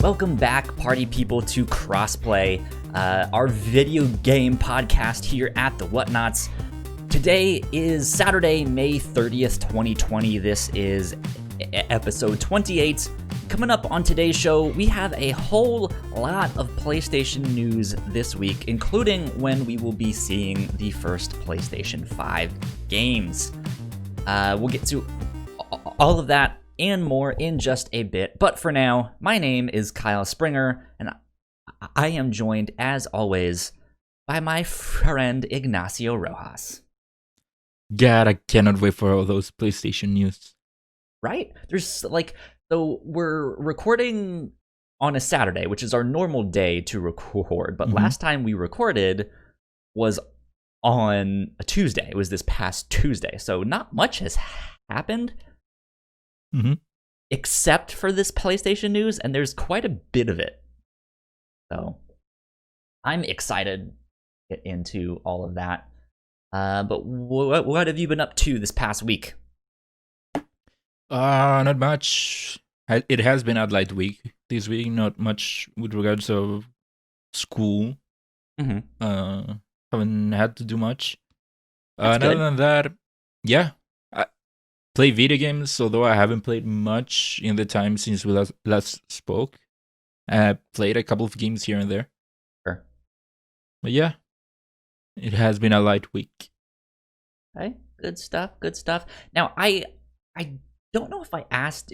Welcome back, party people, to Crossplay, our video game podcast here at the Whatnauts. Today is Saturday, May 30th, 2020. This is episode 28. Coming up on today's show, we have a whole lot of PlayStation news this week, including when we will be seeing the first PlayStation 5 games. We'll get to all of that and more in just a bit. But for now, my name is Kyle Springer, and I am joined, as always, by my friend Ignacio Rojas. God, I cannot wait for all those PlayStation news. Right? So we're recording on a Saturday, which is our normal day to record. But last time we recorded was on a Tuesday. It was this past Tuesday. So not much has happened. Except for this PlayStation news, and there's quite a bit of it. So I'm excited to get into all of that. But what have you been up to this past week? Not much. It has been a light week this week. Not much with regards of school. Haven't had to do much. Other than that, yeah. Play video games, although I haven't played much in the time since we last spoke. I played a couple of games here and there. Sure. But yeah, it has been a light week. Okay, good stuff. Now, I don't know if I've asked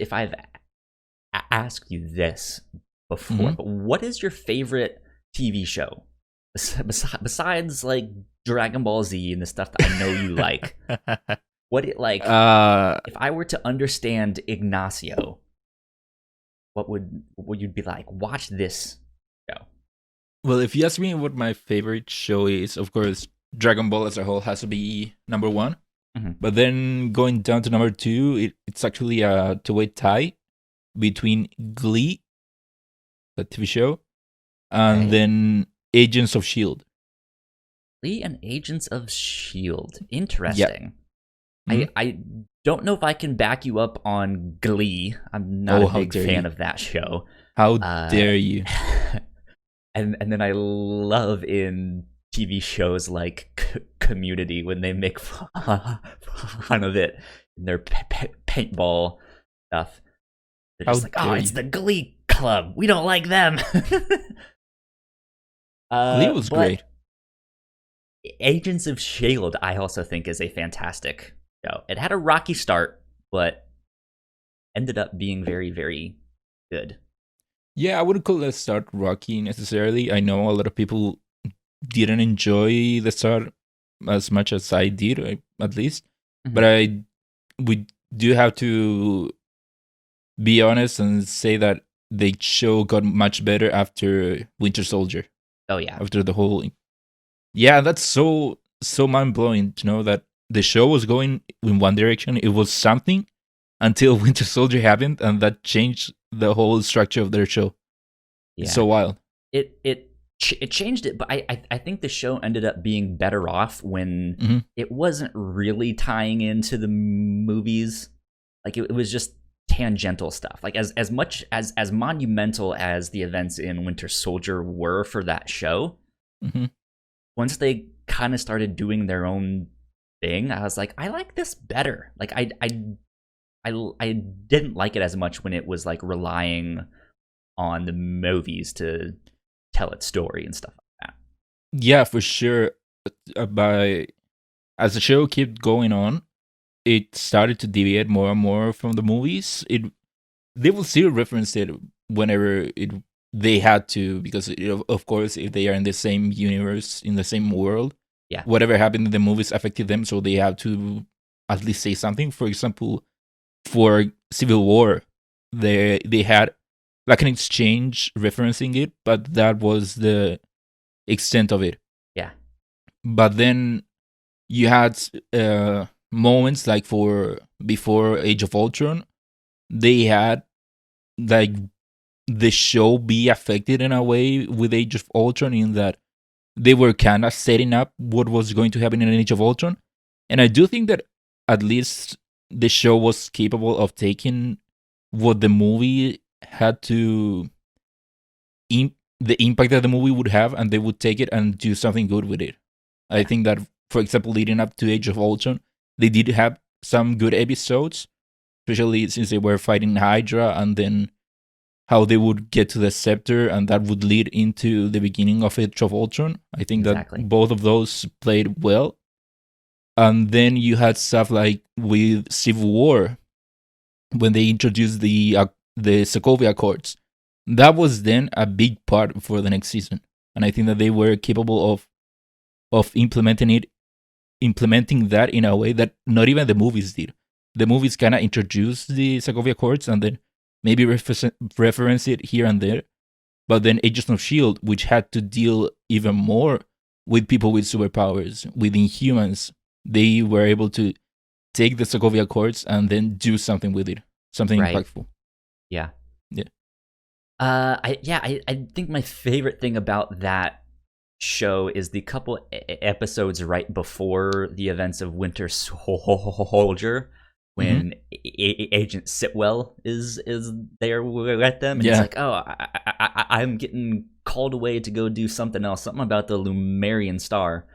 you this before, but what is your favorite TV show? Besides, like, Dragon Ball Z and the stuff that I know you like. If I were to understand Ignacio, what would you be like? Watch this show. Well, if you ask me what my favorite show is, of course, Dragon Ball as a whole has to be number one. But then going down to number two, it's actually a two-way tie between Glee, the TV show, and then Agents of S.H.I.E.L.D. Glee and Agents of S.H.I.E.L.D. Interesting. Yeah. I don't know if I can back you up on Glee. I'm not a big fan of that show. How dare you? And then I love in TV shows like Community when they make fun of it in their paintball stuff. They're just it's the Glee Club. We don't like them. Glee was great. Agents of S.H.I.E.L.D. I also think is a fantastic show. It had a rocky start, but ended up being very, very good. Yeah, I wouldn't call the start rocky necessarily. I know a lot of people didn't enjoy the start as much as I did, at least. But we do have to be honest and say that the show got much better after Winter Soldier. Oh yeah. After the whole... Yeah, that's so mind-blowing to know that the show was going in one direction. It was something until Winter Soldier happened, and that changed the whole structure of their show. Yeah. It's so wild. It changed it, but I think the show ended up being better off when it wasn't really tying into the movies. Like it was just tangential stuff. Like as much as monumental as the events in Winter Soldier were for that show, once they kind of started doing their own thing, I was like, I like this better. Like I didn't like it as much when it was like relying on the movies to tell its story and stuff like that. Yeah, for sure. As the show kept going on, it started to deviate more and more from the movies. They will still reference it whenever they had to, because of course, if they are in the same universe, in the same world, whatever happened in the movies affected them, so they have to at least say something. For example, for Civil War, they had like an exchange referencing it, but that was the extent of it. Yeah. But then you had moments like before Age of Ultron, they had like the show be affected in a way with Age of Ultron, in that they were kind of setting up what was going to happen in Age of Ultron. And I do think that at least the show was capable of taking what the movie had to the impact that the movie would have, and they would take it and do something good with it. I think that, for example, leading up to Age of Ultron, they did have some good episodes, especially since they were fighting Hydra, and then how they would get to the scepter, and that would lead into the beginning of Age of Ultron. I think that both of those played well. And then you had stuff like with Civil War, when they introduced the Sokovia Accords. That was then a big part for the next season, and I think that they were capable of implementing that in a way that not even the movies did. The movies kind of introduced the Sokovia Accords and then maybe reference it here and there. But then Agents of S.H.I.E.L.D., which had to deal even more with people with superpowers, with Inhumans, they were able to take the Sokovia Accords and then do something with it. Something impactful. Yeah. Yeah. I think my favorite thing about that show is the couple episodes right before the events of Winter Soldier, when Agent Sitwell is there with them, and he's like, "Oh, I'm getting called away to go do something else, something about the Lumerian Star."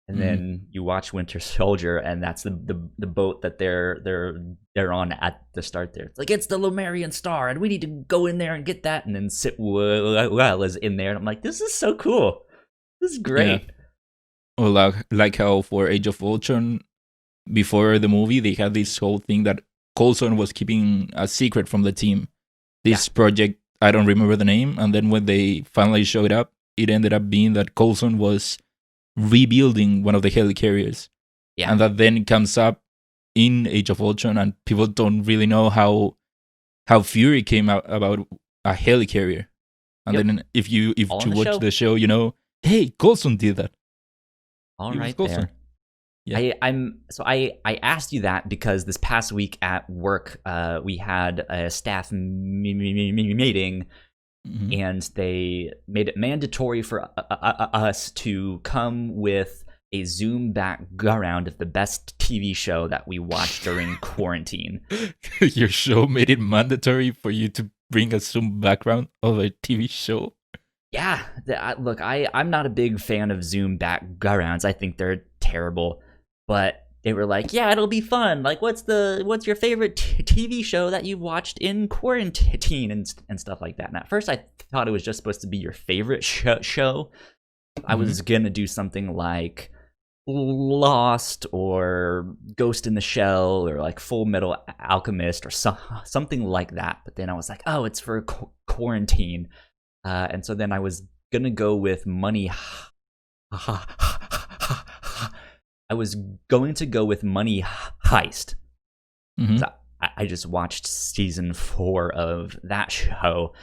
And then you watch Winter Soldier, and that's the boat that they're on at the start there. It's like, it's the Lumerian Star, and we need to go in there and get that. And then Sitwell is in there, and I'm like, this is so cool. This is great. Yeah. Well, like how for Age of Ultron, before the movie, they had this whole thing that Coulson was keeping a secret from the team. This project, I don't remember the name, and then when they finally showed up, it ended up being that Coulson was rebuilding one of the helicarriers. Yeah. And that then comes up in Age of Ultron, and people don't really know how Fury came out about a helicarrier. And then if you watch the show, you know, hey, Coulson did that. All right, there. Yeah. I asked you that because this past week at work, we had a staff meeting, and they made it mandatory for us to come with a Zoom background of the best TV show that we watched during quarantine. Your show made it mandatory for you to bring a Zoom background of a TV show? Yeah. Look, I'm not a big fan of Zoom backgrounds. I think they're terrible. But they were like, yeah, it'll be fun. Like, what's your favorite TV show that you watched in quarantine and stuff like that? And at first I thought it was just supposed to be your favorite show. I was going to do something like Lost or Ghost in the Shell or like Full Metal Alchemist or something like that. But then I was like, oh, it's for quarantine. And so then I was going to go with Money Heist. So I just watched season 4 of that show,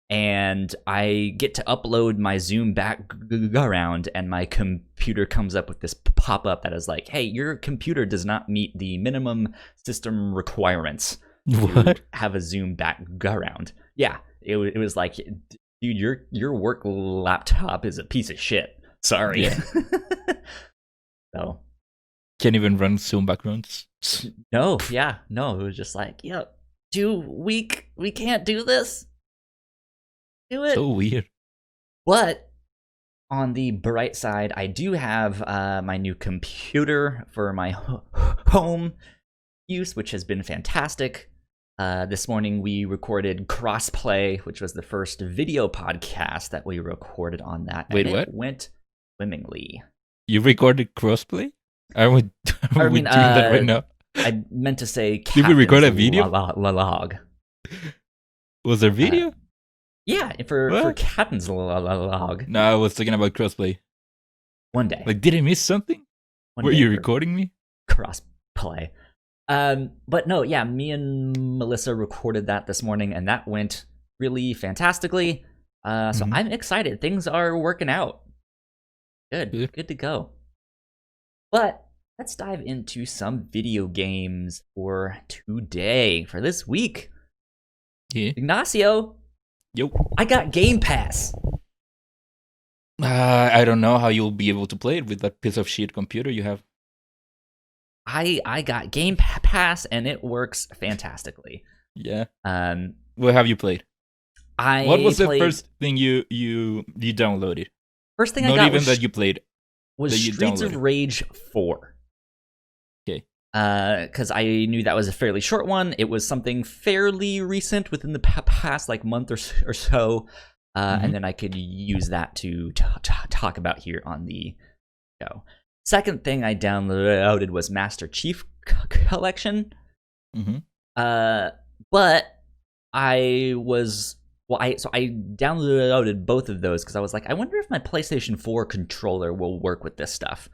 and I get to upload my Zoom background, and my computer comes up with this pop-up that is like, hey, your computer does not meet the minimum system requirements to have a Zoom background. Yeah, it was like, dude, your work laptop is a piece of shit. Sorry. Yeah. So can't even run Zoom backgrounds. No, it was just like, yeah, we can't do this. Do it. So weird. But on the bright side, I do have my new computer for my home use, which has been fantastic. This morning we recorded Crossplay, which was the first video podcast that we recorded on that. Wait, what? It went swimmingly. You recorded Crossplay? I would doing that right now. I meant to say, did we record a video? Log. Was there video? Yeah, for Captain's Log. No, I was talking about Crossplay. One day. Like, did I miss something? Were you recording me? Crossplay. But no, yeah, me and Melissa recorded that this morning, and that went really fantastically. So I'm excited. Things are working out. Good to go. But let's dive into some video games for today, for this week. Yeah. Ignacio. Yo. I got Game Pass. I don't know how you'll be able to play it with that piece of shit computer you have. I got Game Pass, and it works fantastically. Yeah. What have you played? What was the played, first thing you downloaded? first thing I Not got even was that you played. was that you Streets of downloaded. Rage 4. Okay. Because I knew that was a fairly short one. It was something fairly recent within the past like month or so, and then I could use that to talk about here on the show. Second thing I downloaded was Master Chief Collection. But I downloaded both of those because I was like, I wonder if my PlayStation 4 controller will work with this stuff.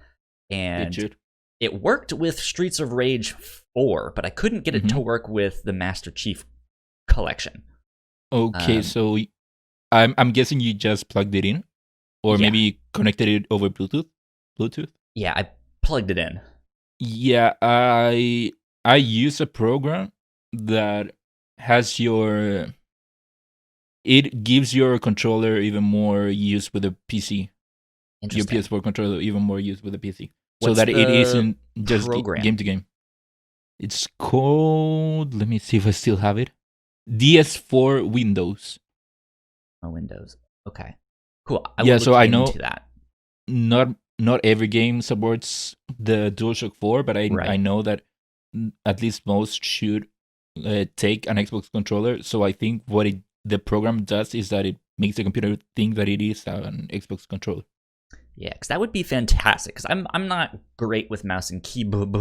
And it worked with Streets of Rage 4, but I couldn't get it to work with the Master Chief Collection. Okay, so I'm guessing you just plugged it in, or maybe connected it over Bluetooth. Yeah, I plugged it in. Yeah, I use a program that has it gives your controller even more use with a PC. Your PS4 controller even more use with a PC. So that it isn't just game to game. It's called, let me see if I still have it. DS4 Windows. Oh, Windows. Okay. Cool. So I know that. Not every game supports the DualShock 4, but I know that at least most should take an Xbox controller. So I think what the program does is that it makes the computer think that it is an Xbox controller. Yeah, because that would be fantastic. Because I'm not great with mouse and keyboard.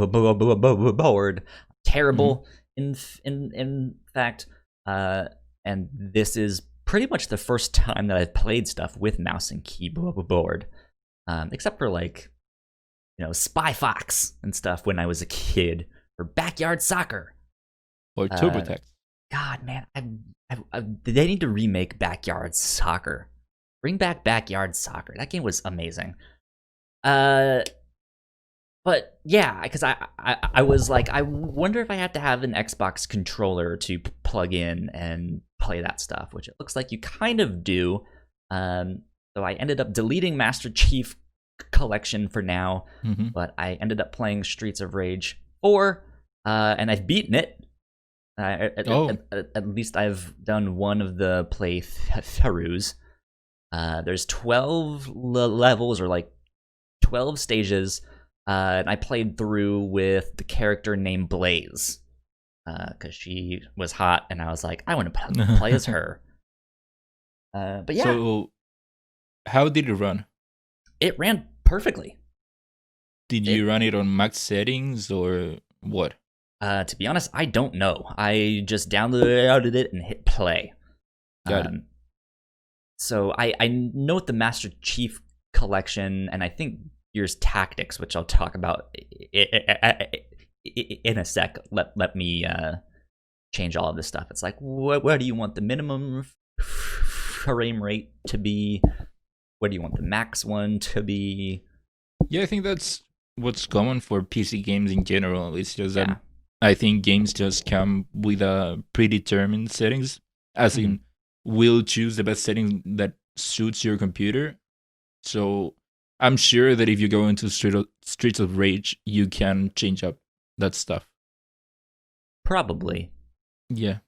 Terrible, in fact. And this is pretty much the first time that I've played stuff with mouse and keyboard, except for like, Spy Fox and stuff when I was a kid, or Backyard Soccer, or TurboTax. God, man, they need to remake Backyard Soccer. Bring back Backyard Soccer. That game was amazing. But yeah, because I was like, I wonder if I had to have an Xbox controller to plug in and play that stuff, which it looks like you kind of do. So I ended up deleting Master Chief Collection for now, but I ended up playing Streets of Rage 4, and I've beaten it. At least I've done one of the playthroughs. There's 12 levels, or like 12 stages, and I played through with the character named Blaze, because she was hot, and I was like, I want to play as her. But yeah. So, how did it run? It ran perfectly. Did you run it on max settings, or what? To be honest, I don't know. I just downloaded it and hit play. Got it. So I note the Master Chief Collection, and I think Gears Tactics, which I'll talk about in a sec. Let me change all of this stuff. It's like, where do you want the minimum frame rate to be? Where do you want the max one to be? Yeah, I think that's what's common for PC games in general. It's just that I think games just come with a predetermined settings, as in will choose the best setting that suits your computer. So I'm sure that if you go into Streets of Rage, you can change up that stuff. Probably. Yeah.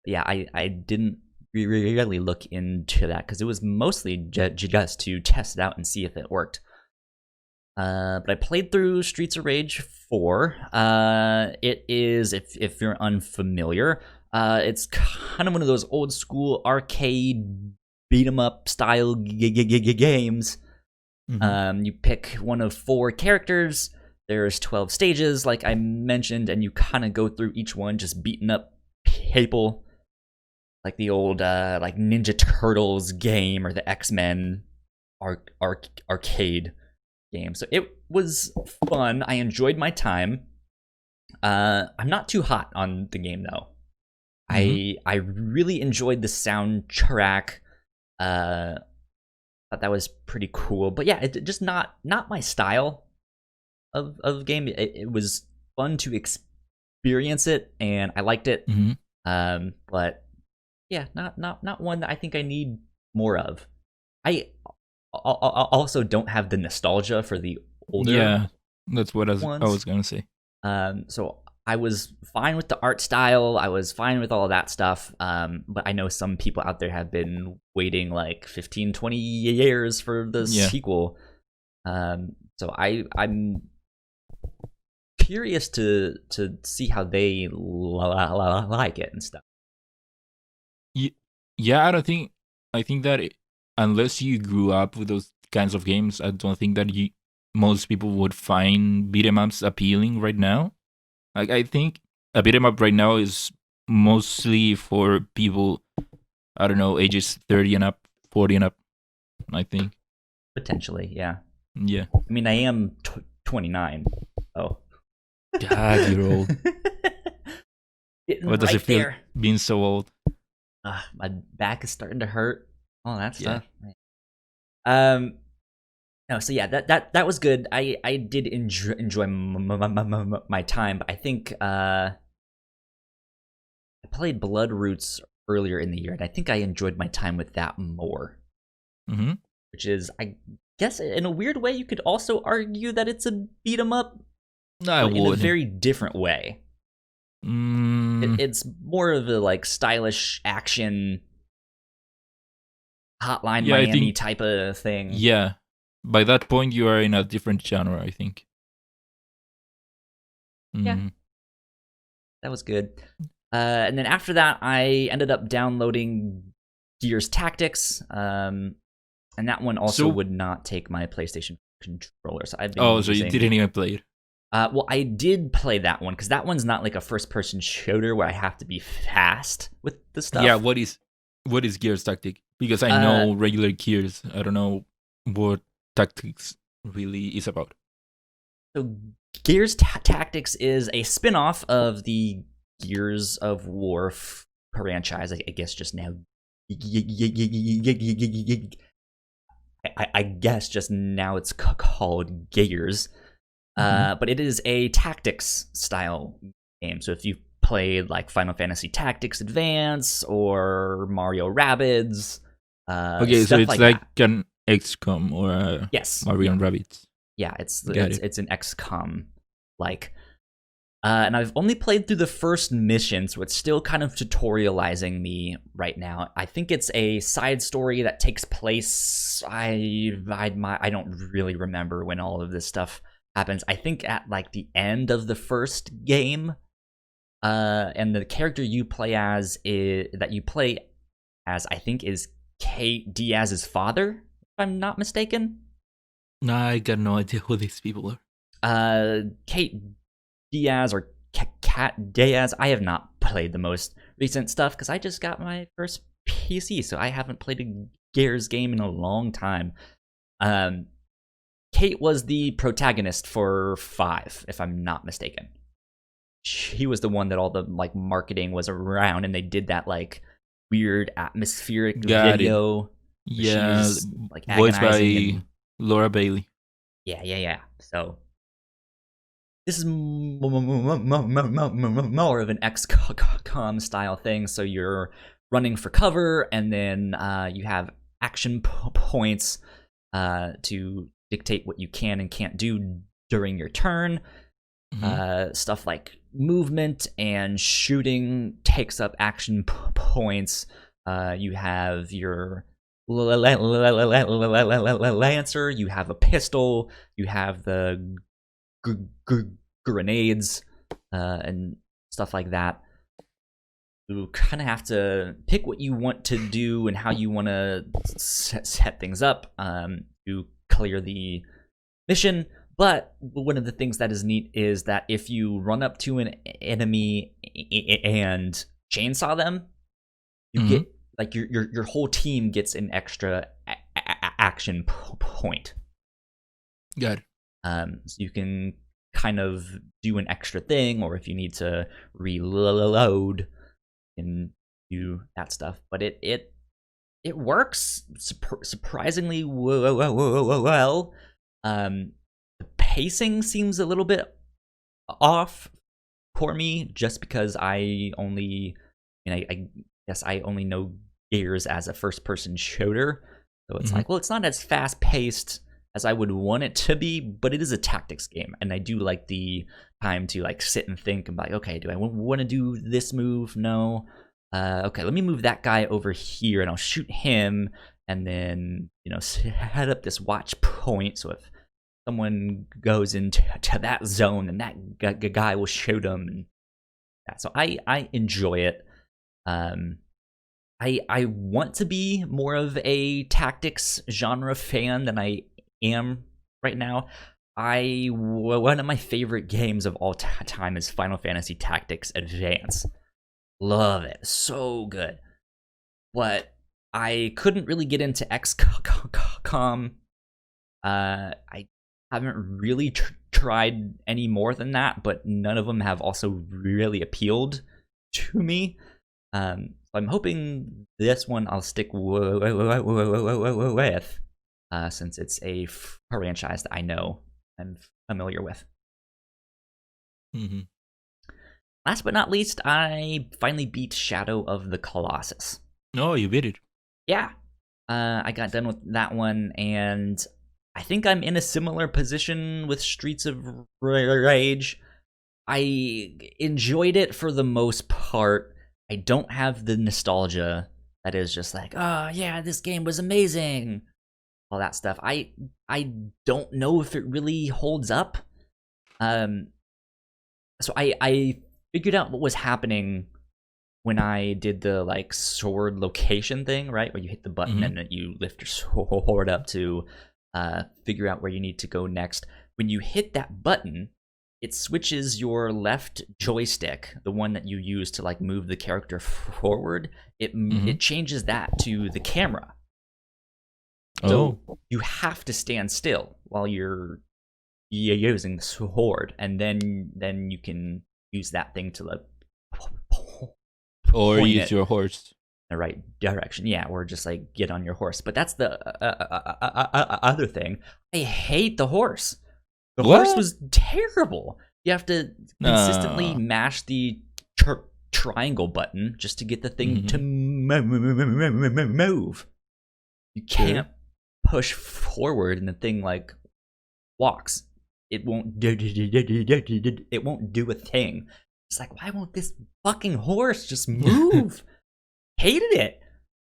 Yeah, I didn't really look into that because it was mostly just to test it out and see if it worked. But I played through Streets of Rage 4. It is, if you're unfamiliar, it's kind of one of those old school arcade beat 'em up style games. You pick one of 4 characters. There's 12 stages, like I mentioned, and you kind of go through each one just beating up people, like the old like Ninja Turtles game or the X-Men arcade game. So it was fun. I enjoyed my time. I'm not too hot on the game though. I really enjoyed the soundtrack. Thought that was pretty cool. But yeah, it just not my style of game. It was fun to experience it, and I liked it. But yeah, not one that I think I need more of. I also don't have the nostalgia for the older. Yeah, that's what I was gonna say. So I was fine with the art style. I was fine with all of that stuff. But I know some people out there have been waiting like 15, 20 years for the sequel. So I'm curious to see how they like it and stuff. Yeah, I think that unless you grew up with those kinds of games, I don't think that most people would find beat 'em ups appealing right now. Like, I think a beat 'em up right now is mostly for people, I don't know, ages 30 and up, 40 and up, I think. Potentially, yeah. Yeah. I mean, I am 29. Oh. God, you're old. What does it feel being so old? My back is starting to hurt. All that stuff. Yeah. No, so yeah, that was good. I did enjoy my time, but I think I played Bloodroots earlier in the year, and I think I enjoyed my time with that more. Mm-hmm. Which is, I guess, in a weird way, you could also argue that it's a beat 'em up, but in a very different way. It's more of a like stylish action, Hotline Miami type of thing. Yeah. By that point, you are in a different genre, I think. Yeah. That was good. And then after that, I ended up downloading Gears Tactics. And that one also would not take my PlayStation controller. So I've been so you didn't even play it? Well, I did play that one, because that one's not like a first-person shooter where I have to be fast with the stuff. Yeah, what is Gears Tactic? Because I know regular Gears. I don't know what Tactics really is about. So Gears Tactics is a spin-off of the Gears of War franchise. I guess just now. I guess just now it's called Gears. But it is a tactics style game. So if you've played like Final Fantasy Tactics Advance or Mario Rabbids, okay, so it's like an XCOM or a Mario and Rabbids. Yeah, it's an XCOM like. And I've only played through the first mission, so it's still kind of tutorializing me right now. I think it's a side story that takes place. I don't really remember when all of this stuff happens. I think at like the end of the first game, and the character you play as I think is Kate Diaz's father, if I'm not mistaken. No, I got no idea who these people are. Kate Diaz or Cat Diaz. I have not played the most recent stuff because I just got my first PC, so I haven't played a Gears game in a long time. Kate was the protagonist for 5, if I'm not mistaken. She was the one that all the like marketing was around, and they did that like weird atmospheric video. Yeah, like voiced by Laura Bailey. Yeah. So this is more of an XCOM style thing. So you're running for cover, and then you have action points to dictate what you can and can't do during your turn. Stuff like movement and shooting takes up action points. You have your lancer, you have a pistol, you have the grenades and stuff like that. You kind of have to pick what you want to do and how you want to set things up to clear the mission. But one of the things that is neat is that if you run up to an enemy and chainsaw them, you get like your whole team gets an extra action point. Good. So you can kind of do an extra thing, or if you need to reload, and do that stuff. But it works surprisingly well. The pacing seems a little bit off for me, just because I guess I only know Gears as a first-person shooter, so it's like, well, it's not as fast-paced as I would want it to be, but it is a tactics game, and I do like the time to like sit and think and be like, okay, do I want to do this move? No. Okay, let me move that guy over here, and I'll shoot him, and then set up this watch point. So if someone goes into that zone, and that guy will shoot them. And so I enjoy it. I want to be more of a tactics genre fan than I am right now. One of my favorite games of all time is Final Fantasy Tactics Advance. Love it, so good. But I couldn't really get into XCOM. I haven't really tried any more than that, but none of them have also really appealed to me. So I'm hoping this one I'll stick with, since it's a franchise that I know I'm familiar with. Mm-hmm. Last but not least, I finally beat Shadow of the Colossus. Oh, you beat it. Yeah. I got done with that one, and I think I'm in a similar position with Streets of Rage. I enjoyed it for the most part. I don't have the nostalgia that is just like, oh yeah, this game was amazing, all that stuff. I don't know if it really holds up. So I figured out what was happening when I did the like sword location thing, right? Where you hit the button and then you lift your sword up to figure out where you need to go next. When you hit that button, it switches your left joystick, the one that you use to like move the character forward. It changes that to the camera. So you have to stand still while you're using the sword, and then you can use that thing to like or use your horse in the right direction. Yeah, or just like get on your horse. But that's the other thing. I hate the horse. The horse was terrible. You have to consistently mash the triangle button just to get the thing to move. You can't push forward and the thing like walks. It won't do a thing. It's like, why won't this fucking horse just move? Hated it.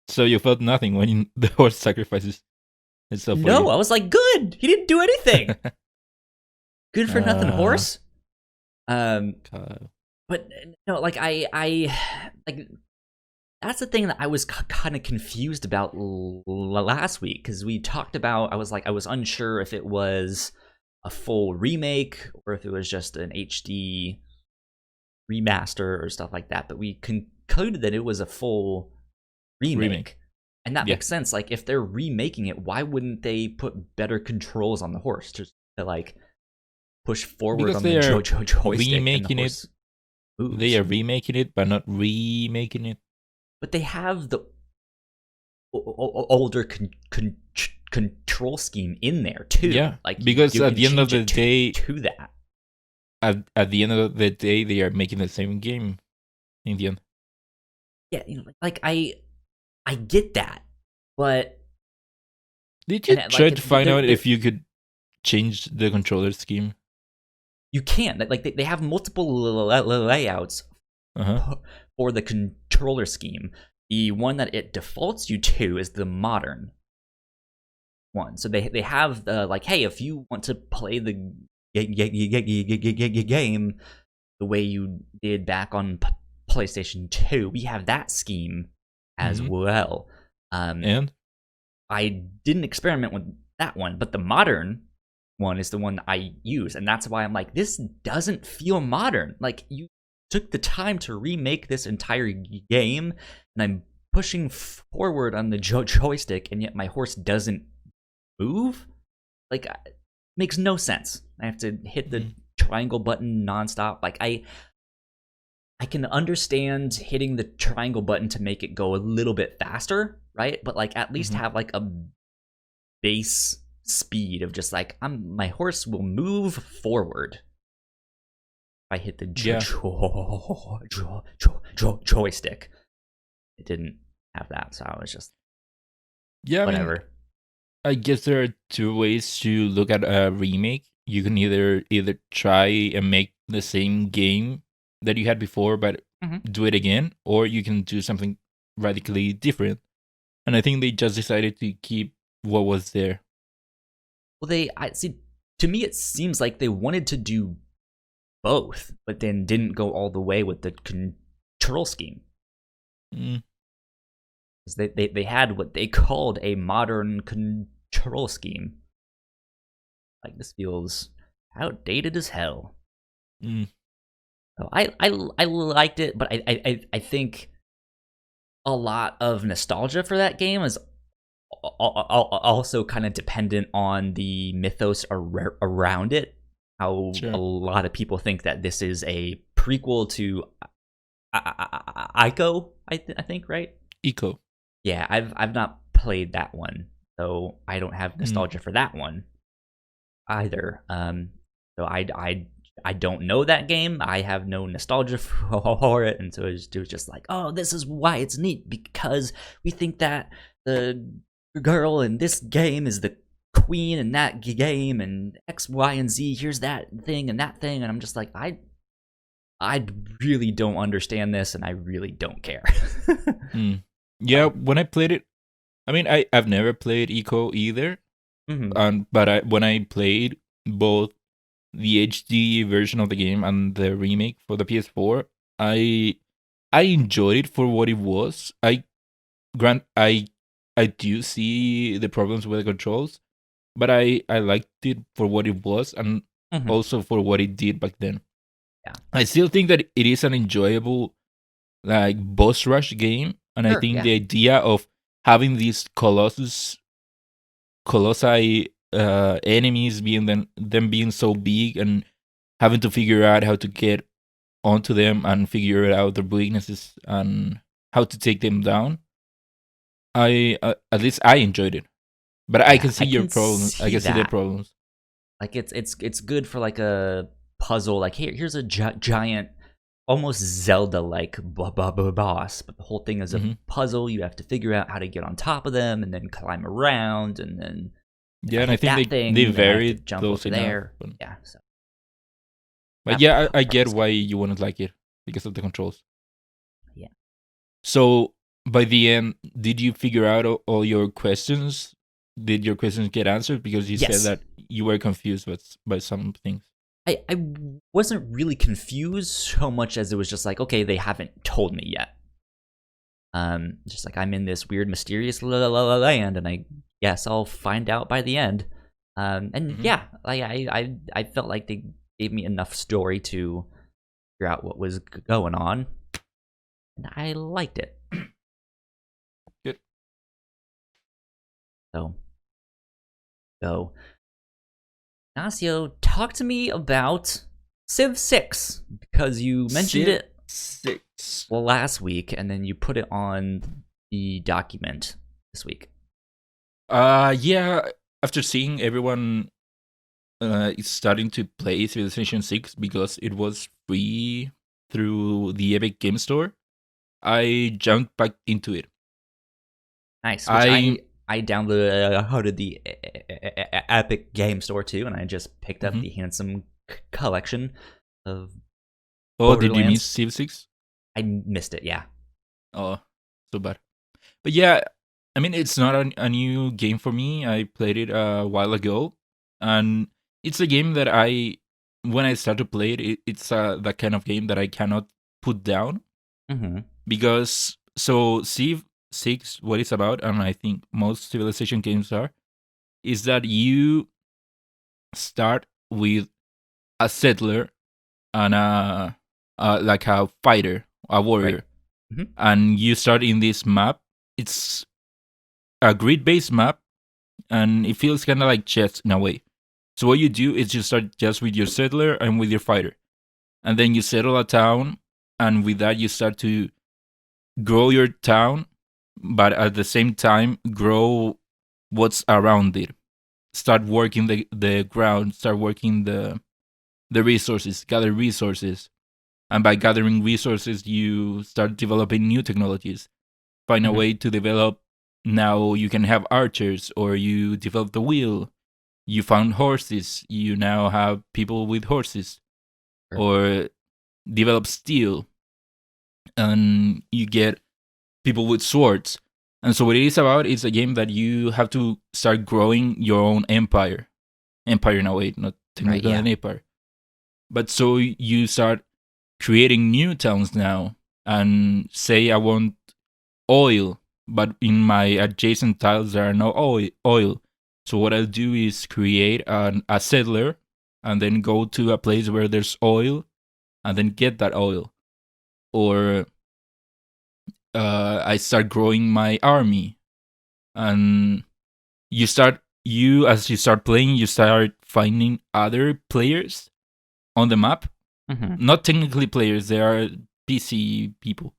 So you felt nothing when the horse sacrifices itself? No, I was like, good. He didn't do anything. Good for nothing, horse. But no, like I like that's the thing that I was kind of confused about last week, because we talked about. I was unsure if it was a full remake or if it was just an HD remaster or stuff like that. But we concluded that it was a full remake. And that makes sense. Like, if they're remaking it, why wouldn't they put better controls on the horse to like push forward because on the joystick? Remaking it. They are remaking it, but not remaking it. But they have the older control scheme in there too. Yeah, like because at the end of the day, to that. At the end of the day, they are making the same game. In the end. Yeah, like I get that, but did you try to find out if you could change the controller scheme? You can't. Like they have multiple layouts for the controller scheme. The one that it defaults you to is the modern one. So they have the like, hey, if you want to play the game the way you did back on PlayStation 2, we have that scheme as well. And I didn't experiment with that one, but the modern one is the one I use, and that's why I'm like, this doesn't feel modern. Like, you took the time to remake this entire game, and I'm pushing forward on the joystick, and yet my horse doesn't move. Like, it makes no sense. I have to hit the triangle button nonstop. Like, I can understand hitting the triangle button to make it go a little bit faster, right? But like, at least have like a base speed of just like, my horse will move forward if I hit the joystick. It didn't have that, so I was just whatever. I guess there are two ways to look at a remake. You can either try and make the same game that you had before, but do it again, or you can do something radically different. And I think they just decided to keep what was there. Well, I see. To me, it seems like they wanted to do both, but then didn't go all the way with the control scheme. Mm. They had what they called a modern control scheme. Like, this feels outdated as hell. Mm. So I liked it, but I think a lot of nostalgia for that game is also kind of dependent on the mythos around it. How Sure. a lot of people think that this is a prequel to Ico, I think, right? Eco. Yeah, I've not played that one, so I don't have nostalgia for that one either. So I don't know that game. I have no nostalgia for it, and so it was just like, oh, this is why it's neat, because we think that the girl in this game is the queen in that game, and X, Y, and Z. Here's that thing and that thing, and I'm just like, I really don't understand this, and I really don't care. Yeah, when I played it, I mean, I've never played Eco either. But when I played both the HD version of the game and the remake for the PS4, I enjoyed it for what it was. I do see the problems with the controls, but I liked it for what it was, and also for what it did back then. Yeah, I still think that it is an enjoyable like boss rush game, and I think the idea of having these colossi enemies being them being so big and having to figure out how to get onto them and figure out their weaknesses and how to take them down. I at least I enjoyed it, but I can see your problems. I can see their problems. Like it's good for like a puzzle. Like, here's a giant, almost Zelda-like boss, but the whole thing is a puzzle. You have to figure out how to get on top of them and then climb around, and then and I think they varied jump those over there. But, yeah, so. But yeah, I get why you wouldn't like it because of the controls. Yeah. So by the end, did you figure out all your questions? Did your questions get answered? Because you said that you were confused by some things. I wasn't really confused so much as it was just like, okay, they haven't told me yet. Just like, I'm in this weird, mysterious land, and I guess I'll find out by the end. Yeah, I felt like they gave me enough story to figure out what was going on, and I liked it. Good. So, Ignacio, talk to me about Civ 6, because you mentioned it 6 last week, and then you put it on the document this week. Yeah, after seeing everyone is starting to play Civilization 6 because it was free through the Epic Game Store, I jumped back into it. Nice. Which I downloaded the Epic Game Store too, and I just picked up the handsome collection of. Oh, did you miss Civ 6? I missed it. Yeah. Oh, so bad. But yeah, I mean, it's not a new game for me. I played it a while ago, and it's a game that when I start to play it, it's that kind of game that I cannot put down. Because Civ 6, what it's about, and I think most Civilization games is that you start with a settler and like a fighter, a warrior, and you start in this map. It's a grid-based map, and it feels kind of like chess in a way. So what you do is you start just with your settler and with your fighter, and then you settle a town, and with that you start to grow your town, but at the same time grow what's around it. Start working the ground, start working the resources, gather resources, and by gathering resources you start developing new technologies, find a way to develop now you can have archers, or you develop the wheel. You found horses. You now have people with horses, Sure. or develop steel, and you get people with swords. And so what it is about is a game that you have to start growing your own empire. Empire in a way, not technically Right, yeah. an empire. But so you start creating new towns now, and say I want oil, but in my adjacent tiles there are no oil. So what I'll do is create a settler, and then go to a place where there's oil, and then get that oil. Or I start growing my army, and as you start playing, you start finding other players on the map. Mm-hmm. Not technically players, they are PC people,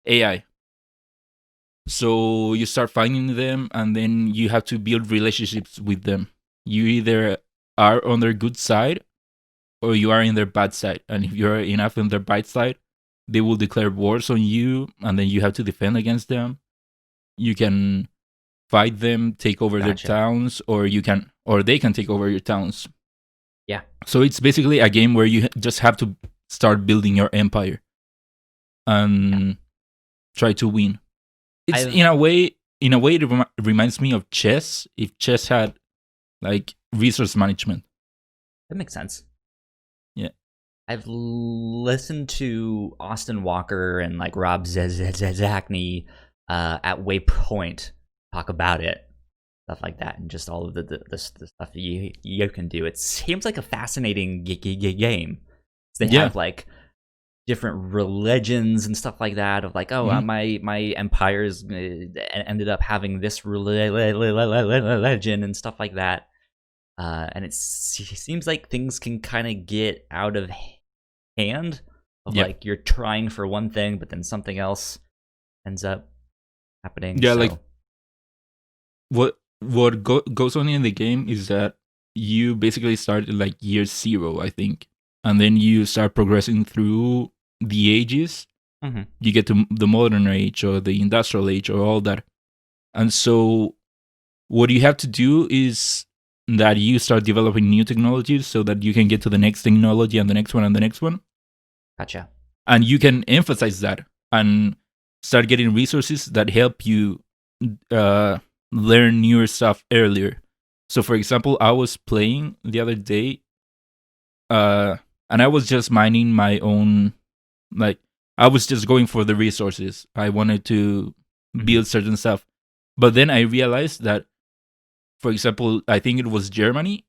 AI. So you start finding them, and then you have to build relationships with them. You either are on their good side, or you are in their bad side. And if you're enough on their bad side, they will declare wars on you, and then you have to defend against them. You can fight them, take over their Gotcha. towns, or they can take over your towns. Yeah. So it's basically a game where you just have to start building your empire and try to win. It's in a way it reminds me of chess, if chess had like resource management. That makes sense. Yeah. I've listened to Austin Walker and like Rob Zachney at Waypoint talk about it, stuff like that, and just all of the stuff you can do. It seems like a fascinating game. They have like different religions and stuff like that. Of like, my empires ended up having this religion and stuff like that. And it seems like things can kind of get out of hand. Like you're trying for one thing, but then something else ends up happening. Yeah, so. like what goes on in the game is that you basically start at like year 0, I think, and then you start progressing through the ages. Mm-hmm. You get to the modern age or the industrial age or all that. And so what you have to do is that you start developing new technologies so that you can get to the next technology and the next one and the next one. Gotcha. And you can emphasize that and start getting resources that help you learn newer stuff earlier. So for example, I was playing the other day, and I was just mining my own, like, I was just going for the resources. I wanted to build certain stuff. But then I realized that, for example, I think it was Germany.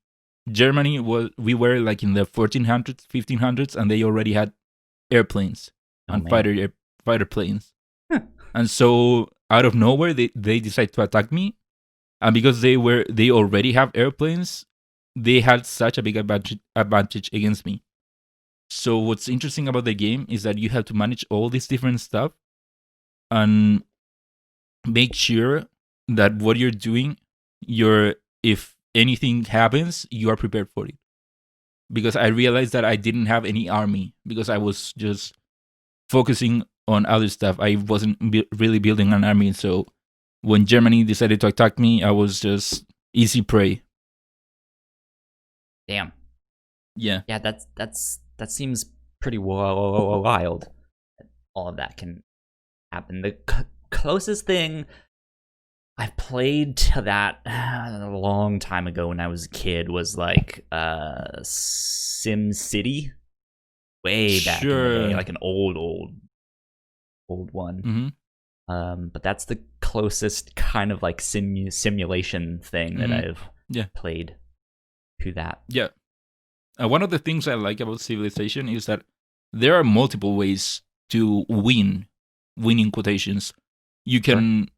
We were like in the 1400s, 1500s, and they already had airplanes and fighter planes. And so out of nowhere, they decided to attack me. And because they already have airplanes, they had such a big advantage against me. So what's interesting about the game is that you have to manage all this different stuff and make sure that what you're doing, if anything happens, you are prepared for it. Because I realized that I didn't have any army because I was just focusing on other stuff. I wasn't really building an army. So when Germany decided to attack me, I was just easy prey. Damn. Yeah. Yeah, that seems pretty wild. All of that can happen. The closest thing I've played to that a long time ago when I was a kid was like Sim City, way back in the day, like an old one. Mm-hmm. But that's the closest kind of like simulation thing that I've played to that. Yeah. One of the things I like about Civilization is that there are multiple ways to win in quotations. You can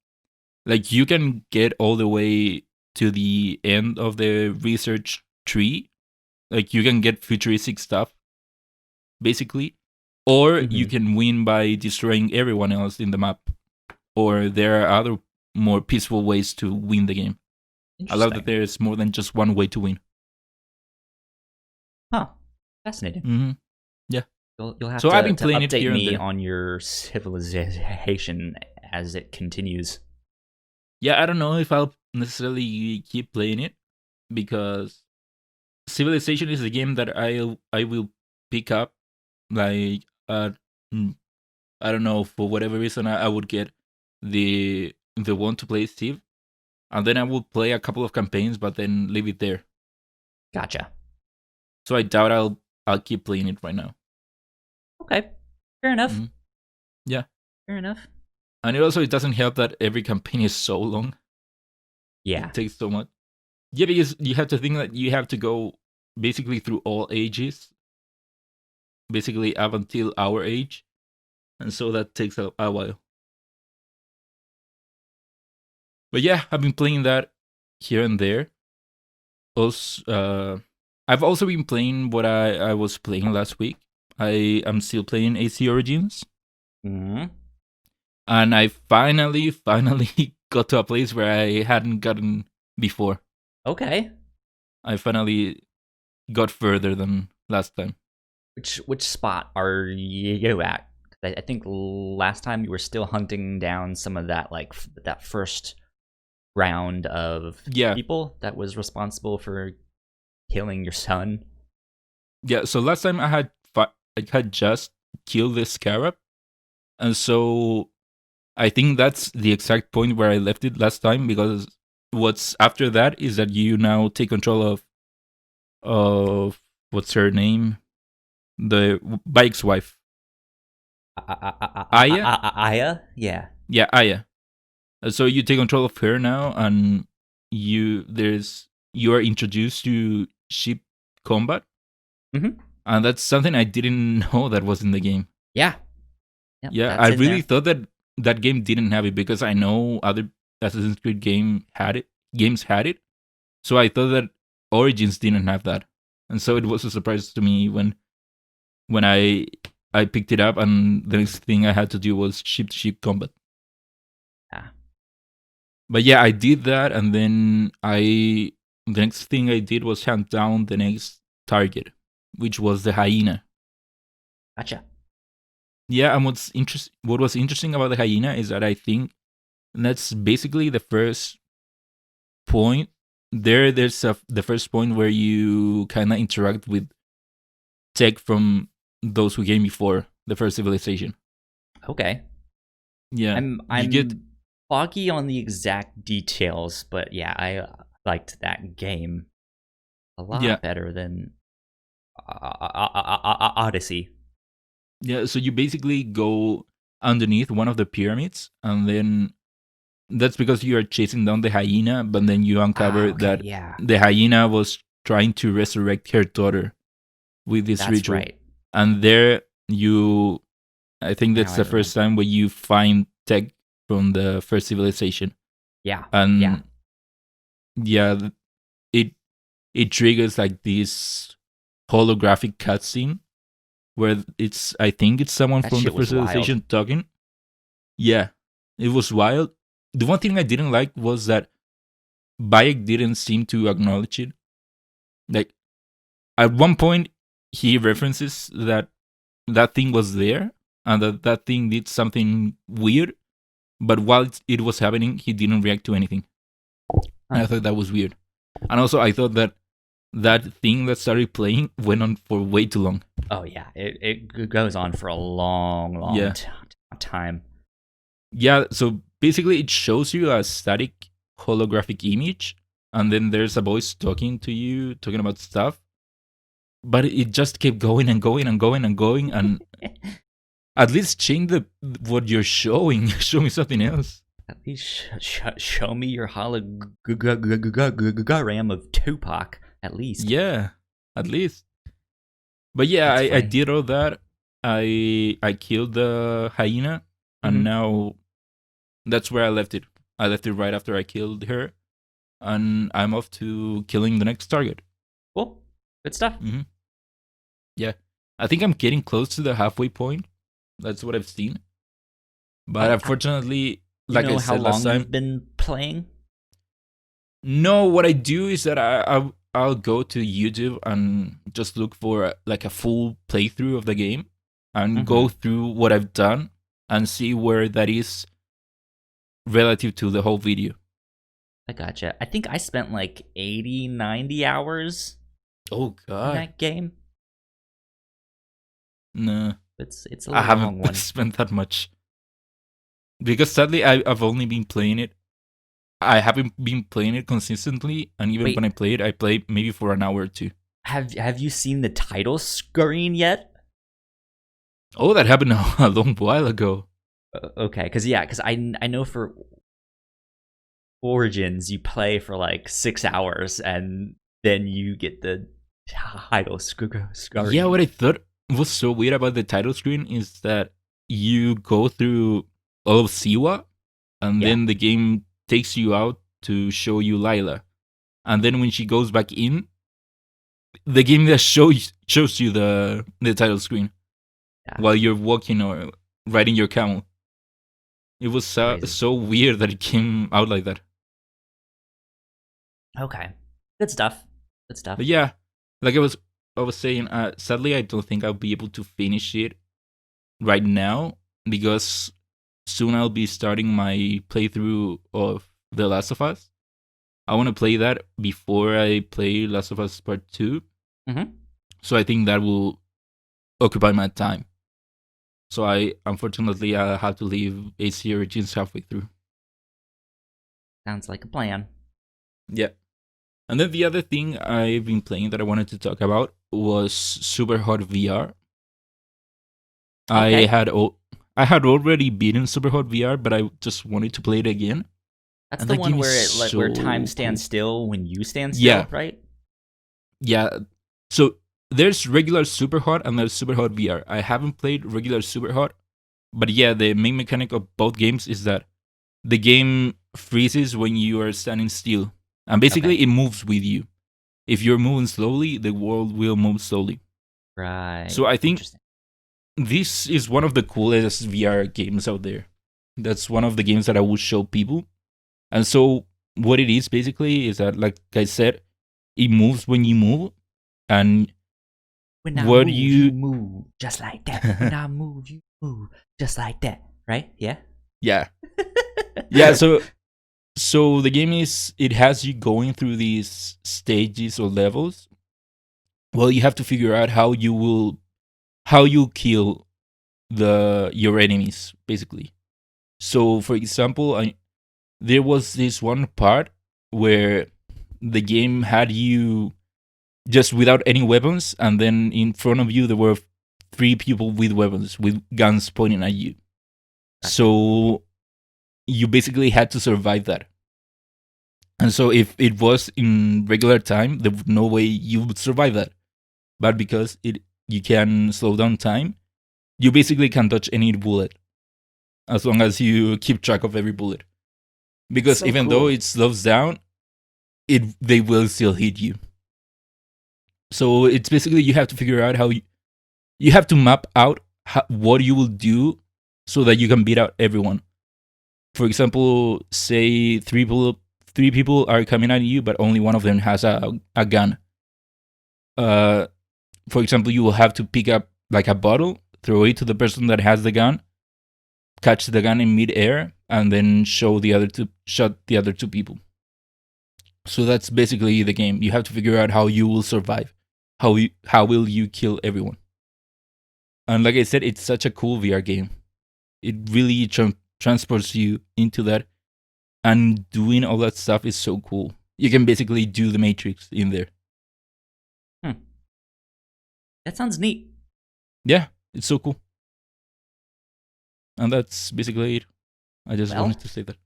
you can get all the way to the end of the research tree. Like you can get futuristic stuff, basically. Or you can win by destroying everyone else in the map. Or there are other more peaceful ways to win the game. I love that there's more than just one way to win. Huh. Fascinating. Mm-hmm. Yeah. You'll have I've been to playing update it here me and there. on your civilization as it continues. Yeah, I don't know if I'll necessarily keep playing it because Civilization is a game that I will pick up like mm, I don't know, for whatever reason I would get the one to play Civ, and then I will play a couple of campaigns but then leave it there. Gotcha. So I doubt I'll keep playing it right now. Okay. Fair enough. Mhm. Yeah. Fair enough. And it doesn't help that every campaign is so long. Yeah. It takes so much. Yeah, because you have to think that you have to go basically through all ages, basically up until our age, and so that takes a while. But yeah, I've been playing that here and there. Also, I've also been playing what I was playing last week. I am still playing AC Origins, Hmm. and I finally got to a place where I hadn't gotten before. Okay. I finally got further than last time. Which spot are you at? I think last time you were still hunting down some of that, like that first round of Yeah, people that was responsible for killing your son. yeah. So last time I had just killed the scarab, and so I think that's the exact point where I left it last time. Because what's after that is that you now take control of what's her name, the Bike's wife, Aya. Aya? Yeah. Yeah, Aya. So you take control of her now, and you are introduced to ship combat, Mm-hmm. and that's something I didn't know that was in the game. Yeah. Yep, Yeah, that's I in really there. thought that that game didn't have it because I know other Assassin's Creed games had it. So I thought that Origins didn't have that, and so it was a surprise to me when I picked it up, and the next thing I had to do was ship to ship combat. Yeah. But yeah, I did that, and then the next thing I did was hunt down the next target, which was the hyena. Gotcha. Yeah, and what was interesting about the hyena is that I think that's basically the first point. The first point where you kind of interact with tech from those who came before the first civilization. Okay. Yeah, you get I'm foggy on the exact details, but yeah, I liked that game a yeah lot better than Odyssey. yeah. So you basically go underneath one of the pyramids, and then that's because you are chasing down the hyena, but then you Ah, uncover okay, that yeah, the hyena was trying to resurrect her daughter with this that's ritual. right. And there you I think Now that's I the first remember. time where you find tech from the first civilization. Yeah, yeah, And yeah, it it triggers like this holographic cutscene where I think it's someone that from the shit was first wild. civilization talking. Yeah, it was wild. The one thing I didn't like was that Bayek didn't seem to acknowledge it. Like at one point, he references that that thing was there and that thing did something weird, but while it was happening, he didn't react to anything. Huh. I thought that was weird, and also I thought that that thing that started playing went on for way too long. Oh yeah, it goes on for a long Yeah, time. yeah. So basically, it shows you a static holographic image, and then there's a voice talking to you, talking about stuff. But it just kept going and going and going and going, and at least change the what you're showing. Show me something else. At least show me your hologram of Tupac. At least Yeah, at least. But yeah, that's I funny. did all that. I killed the hyena, and Hmm. now that's where I left it. I left it right after I killed her, and I'm off to killing the next target. Cool, good stuff. Hmm. Yeah, I think I'm getting close to the halfway point. That's what I've seen. But I unfortunately, you like I know how said last long time, you've been playing? no. What I do is that I'll go to YouTube and just look for like a full playthrough of the game and go Hmm. through what I've done and see where that is relative to the whole video. I gotcha. I think I spent like 80, 90 hours Oh in god. that game. No. It's a I long haven't one. spent that much. Because sadly I've only been playing it. I haven't been playing it consistently, and even when I play maybe for an hour or two. Have you seen the title screen yet? Oh, that happened a long while ago. Okay, because I know for Origins you play for like 6 hours and then you get the title screen. Yeah, what I thought was so weird about the title screen is that you go through all of Siwa, and then the game takes you out to show you Lila. And then when she goes back in, the game that shows you the title screen while you're walking or riding your camel. It was so weird that it came out like that. Okay, good stuff. Good stuff. But yeah, like I was saying, sadly I don't think I'll be able to finish it right now because soon I'll be starting my playthrough of The Last of Us. I want to play that before I play Last of Us Part 2. Mm-hmm. So I think that will occupy my time. So I unfortunately have to leave AC Origins halfway through. Sounds like a plan. Yeah. And then the other thing I've been playing that I wanted to talk about was Superhot Vr. Okay. I had already beaten Superhot VR, but I just wanted to play it again. That's the one where time stands still when you stand still, right? Yeah. So there's regular Superhot and there's Superhot VR. I haven't played regular Superhot, but yeah, the main mechanic of both games is that the game freezes when you are standing still. And basically it moves with you. If you're moving slowly, the world will move slowly. Right. So I think this is one of the coolest VR games out there. That's one of the games that I would show people. And so what it is basically is that, like I said, it moves when you move. And when I move, you move just like that. When I move, you move just like that. Right? Yeah? Yeah. Yeah, so the game it has you going through these stages or levels. Well, you have to figure out how you kill your enemies, basically. So, for example, there was this one part where the game had you just without any weapons, and then in front of you there were 3 people with weapons, with guns pointing at you. So you basically had to survive that. And so if it was in regular time, there was no way you would survive that. But because you can slow down time, you basically can dodge any bullet as long as you keep track of every bullet. Because even though it slows down, they will still hit you. So it's basically you have to figure out how you have to map out what you will do so that you can beat out everyone. For example, say 3 people are coming at you, but only one of them has a gun. For example, you will have to pick up like a bottle, throw it to the person that has the gun, catch the gun in midair, and then shot the other 2 people. So that's basically the game. You have to figure out how you will survive. How will you kill everyone? And like I said, it's such a cool VR game. It really transports you into that. And doing all that stuff is so cool. You can basically do the Matrix in there. That sounds neat. Yeah, it's so cool. And that's basically it. I just wanted to say that.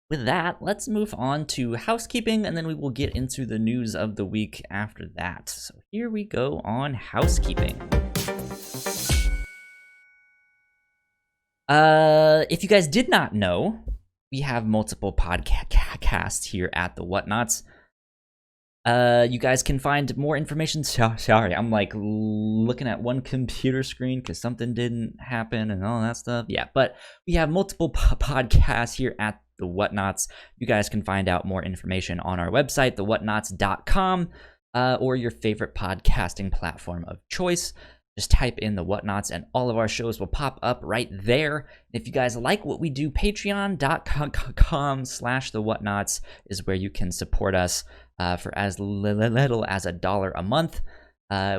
With that, let's move on to housekeeping, and then we will get into the news of the week after that. So here we go on housekeeping. If you guys did not know, we have multiple podcasts here at the Whatnauts. You guys can find more information. Sorry, I'm like looking at one computer screen because something didn't happen and all that stuff. Yeah, but we have multiple podcasts here at the Whatnauts. You guys can find out more information on our website, thewhatnauts.com, or your favorite podcasting platform of choice. Just type in the Whatnauts and all of our shows will pop up right there. If you guys like what we do, patreon.com/the Whatnauts is where you can support us for as little as $1 a month.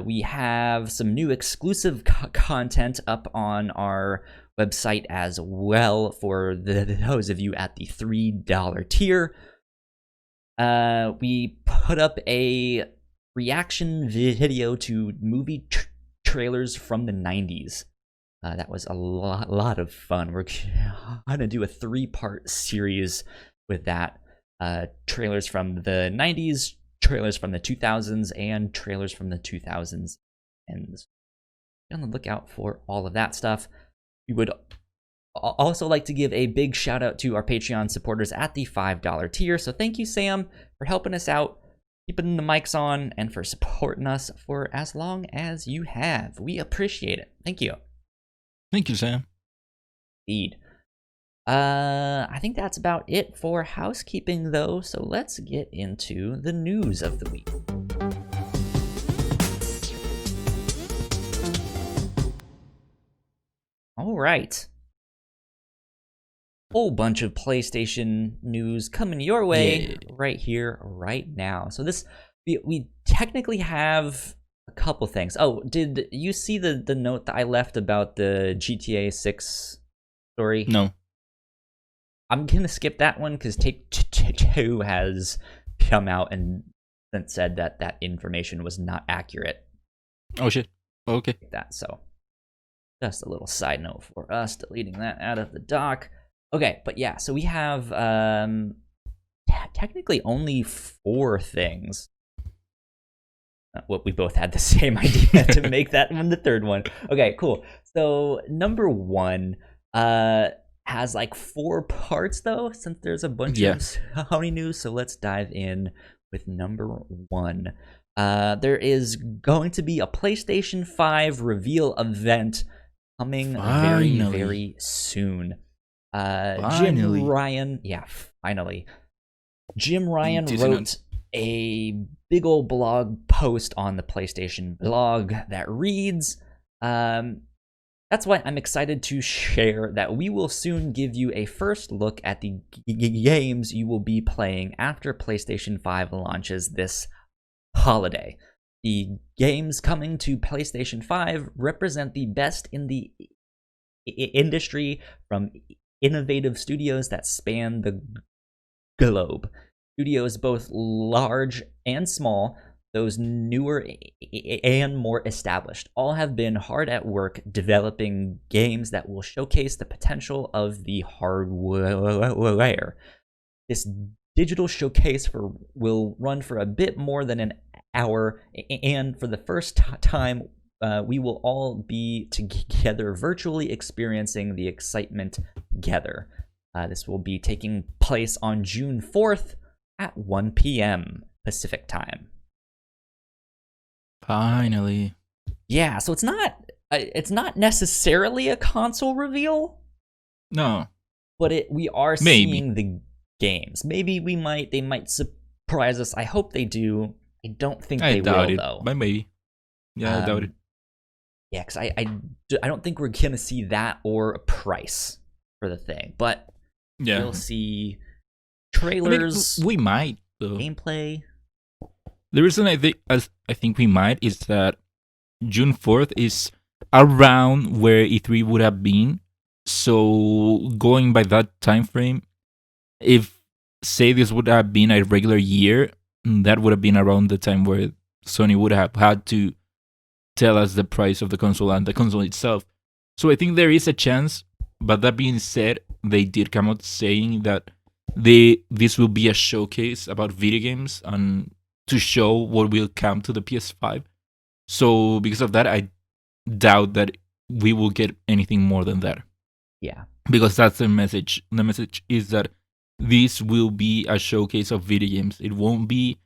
We have some new exclusive content up on our website as well for those of you at the $3 tier. We put up a reaction video to movie trailers from the 90s. That was a lot of fun. We're going to do a 3-part series with that. Trailers from the 90s, trailers from the 2000s, and trailers from the 2000s. And be on the lookout for all of that stuff. We would also like to give a big shout out to our Patreon supporters at the $5 tier. So thank you, Sam, for helping us out, keeping the mics on, and for supporting us for as long as you have. We appreciate it. Thank you. Thank you, Sam. Indeed. I think that's about it for housekeeping, though. So let's get into the news of the week. All right. Whole bunch of PlayStation news coming your way right here, right now. So this, we technically have a couple things. Oh, did you see the note that I left about the GTA 6 story? No. I'm going to skip that one because Take-Two has come out and said that that information was not accurate. Oh, shit. Okay. So just a little side note for us, deleting that out of the doc. Okay, but yeah, so we have technically only 4 things. What we both had the same idea to make that one the third one. Okay, cool. So number 1 has like 4 parts though, since there's a bunch of Sony news. So let's dive in with number 1. There is going to be a PlayStation 5 reveal event coming very soon. Jim Ryan, finally. Jim Ryan wrote a big old blog post on the PlayStation blog that reads, that's why I'm excited to share that we will soon give you a first look at the games you will be playing after PlayStation 5 launches this holiday. The games coming to PlayStation 5 represent the best in the industry from innovative studios that span the globe. Studios both large and small, those newer and more established, all have been hard at work developing games that will showcase the potential of the hardware. This digital showcase will run for a bit more than an hour, and for the first time, we will all be together virtually experiencing the excitement together. This will be taking place on June 4th at 1 p.m. Pacific time. Finally. Yeah, so it's not necessarily a console reveal. No. But we are seeing the games. Maybe they might surprise us. I hope they do. I don't think they will, though. But maybe. Yeah, I doubt it. Yeah, because I don't think we're going to see that or a price for the thing. But we'll see trailers. We might, though. Gameplay. The reason I think we might is that June 4th is around where E3 would have been. So going by that time frame, if, say, this would have been a regular year, that would have been around the time where Sony would have had to tell us the price of the console and the console itself. So I think there is a chance, but that being said, they did come out saying that this will be a showcase about video games and to show what will come to the PS5. So because of that, I doubt that we will get anything more than that. Yeah. Because that's the message. The message is that this will be a showcase of video games. It won't be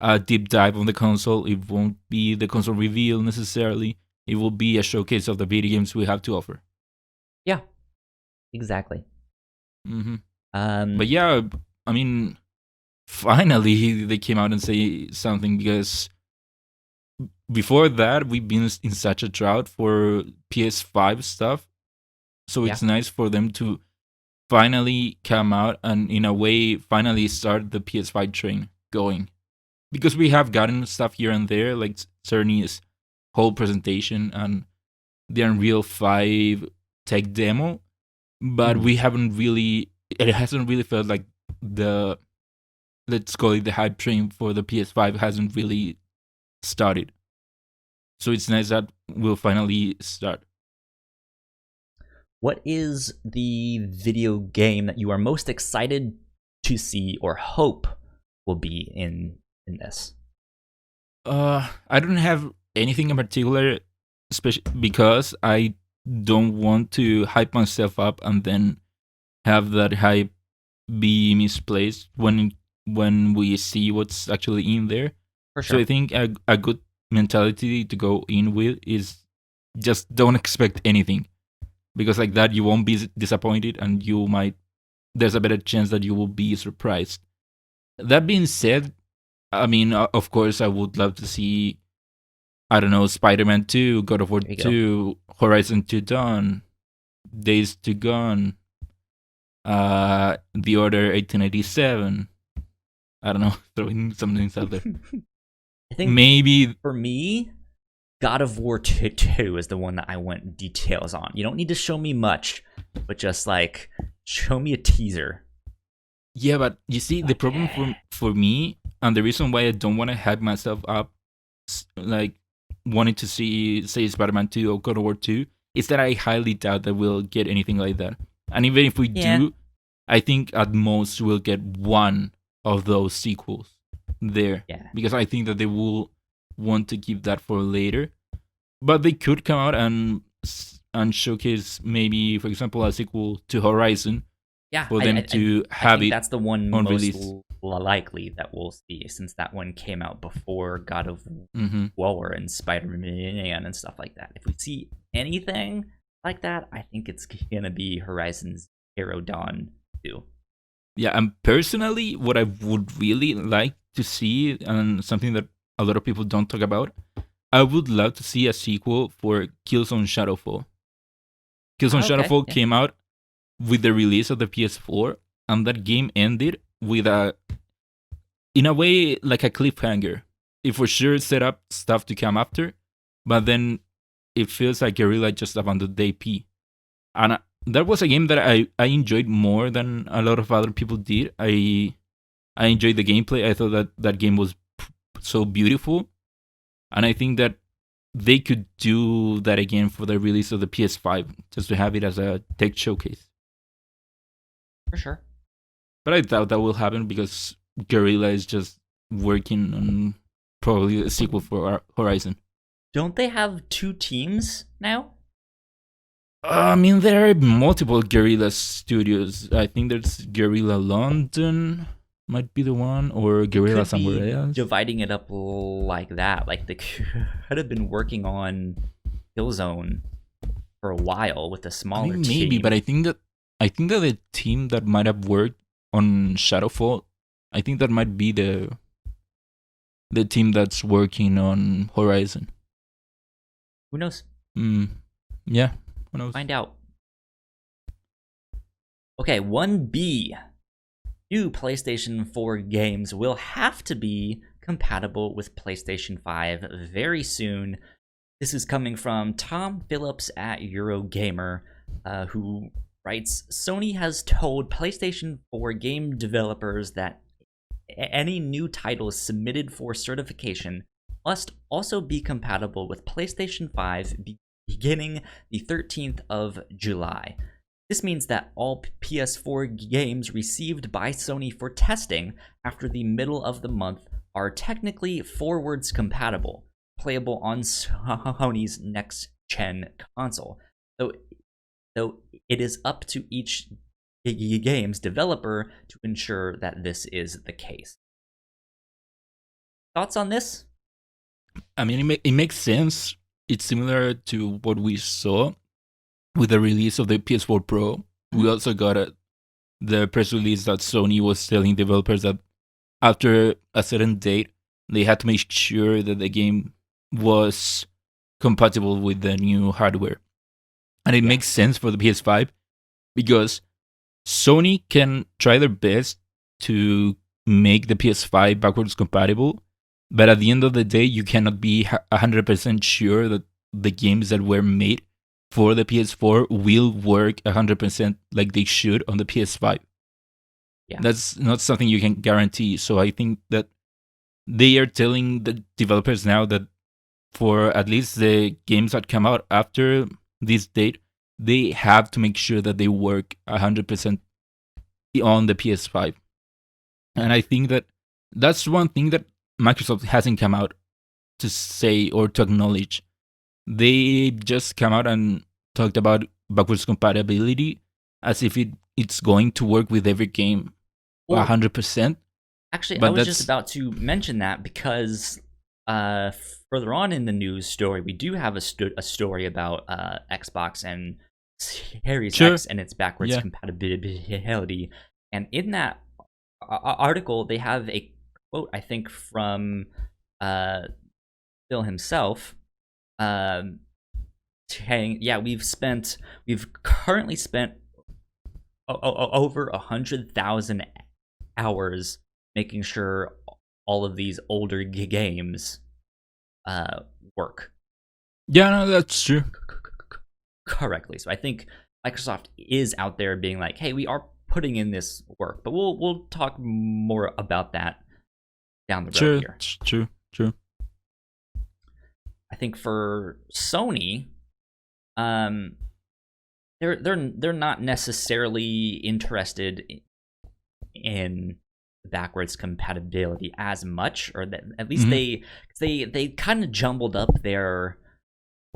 a deep dive on the console. It won't be the console reveal necessarily. It will be a showcase of the video games we have to offer. Yeah, exactly. Mm-hmm. But yeah, I mean, finally they came out and say something, because before that, we've been in such a drought for PS5 stuff. So Yeah. it's nice for them to finally come out and, in a way, finally start the PS5 train going. Because we have gotten stuff here and there, like Cerny's whole presentation and the Unreal 5 tech demo, but we haven't really, it hasn't really felt like the, let's call it the hype train for the PS5 hasn't really started. So it's nice that we'll finally start. What is the video game that you are most excited to see or hope will be in this? I don't have anything in particular, especially because I don't want to hype myself up and then have that hype be misplaced when we see what's actually in there. For sure. So I think a good mentality to go in with is just don't expect anything, because like that you won't be disappointed and there's a better chance that you will be surprised. That being said, I mean, of course, I would love to see, I don't know, Spider-Man 2, God of War 2, Horizon 2 Dawn, Days to Gone, The Order 1887. I don't know, throwing some things out there. I think maybe for me, God of War 2 is the one that I want details on. You don't need to show me much, but just like show me a teaser. Yeah, but you see, the problem for me, and the reason why I don't want to hype myself up, like wanting to see, say, Spider-Man 2 or God of War 2, is that I highly doubt that we'll get anything like that. And even if we do, I think at most we'll get one of those sequels there. Yeah. Because I think that they will want to keep that for later. But they could come out and showcase maybe, for example, a sequel to Horizon. Yeah, for them to have it. That's the one on most release. Likely that we'll see, since that one came out before God of War and Spider-Man and stuff like that. If we see anything like that, I think it's gonna be Horizon Zero Dawn 2. Yeah, and personally, what I would really like to see, and something that a lot of people don't talk about, I would love to see a sequel for Killzone Shadowfall. Killzone Shadowfall came out with the release of the PS4, and that game ended with in a way, like a cliffhanger. It for sure set up stuff to come after, but then it feels like Guerrilla just abandoned the AP. And that was a game that I enjoyed more than a lot of other people did. I enjoyed the gameplay. I thought that game was so beautiful, and I think that they could do that again for the release of the PS5, just to have it as a tech showcase. For sure. But I doubt that will happen because Guerrilla is just working on probably a sequel for Horizon. Don't they have 2 teams now? I mean, there are multiple Guerrilla studios. I think there's Guerrilla London, might be the one, or Guerrilla somewhere else. Dividing it up like that, like they could have been working on Killzone for a while with a smaller team. Maybe, but I think that the team that might have worked on Shadowfall, I think that might be the team that's working on Horizon. Who knows? Yeah, who knows? Find out. Okay, 1B. New PlayStation 4 games will have to be compatible with PlayStation 5 very soon. This is coming from Tom Phillips at Eurogamer, who writes, Sony has told PlayStation 4 game developers that any new titles submitted for certification must also be compatible with PlayStation 5 beginning the 13th of July. This means that all PS4 games received by Sony for testing after the middle of the month are technically forwards compatible, playable on Sony's next-gen console. Though it is up to each game's developer to ensure that this is the case. Thoughts on this? I mean, it makes sense. It's similar to what we saw with the release of the PS4 Pro. We also got the press release that Sony was telling developers that after a certain date, they had to make sure that the game was compatible with the new hardware. And it makes sense for the PS5 because Sony can try their best to make the PS5 backwards compatible, but at the end of the day, you cannot be 100% sure that the games that were made for the PS4 will work 100% like they should on the PS5. Yeah. That's not something you can guarantee. So I think that they are telling the developers now that for at least the games that come out after this date, they have to make sure that they work 100% on the PS5. And I think that that's one thing that Microsoft hasn't come out to say or to acknowledge. They just come out and talked about backwards compatibility as if it's going to work with every game 100%. Actually, I was just about to mention that because further on in the news story, we do have a story about Xbox and Series X and its backwards compatibility. And in that article, they have a quote, I think, from Phil himself, saying, "Yeah, we've currently spent over 100,000 hours making sure all of these older games work." Yeah, no, that's true. Correctly. So I think Microsoft is out there being like, "Hey, we are putting in this work," but we'll talk more about that down the road here. True. I think for Sony, they're not necessarily interested in backwards compatibility as much, or that at least they kind of jumbled up their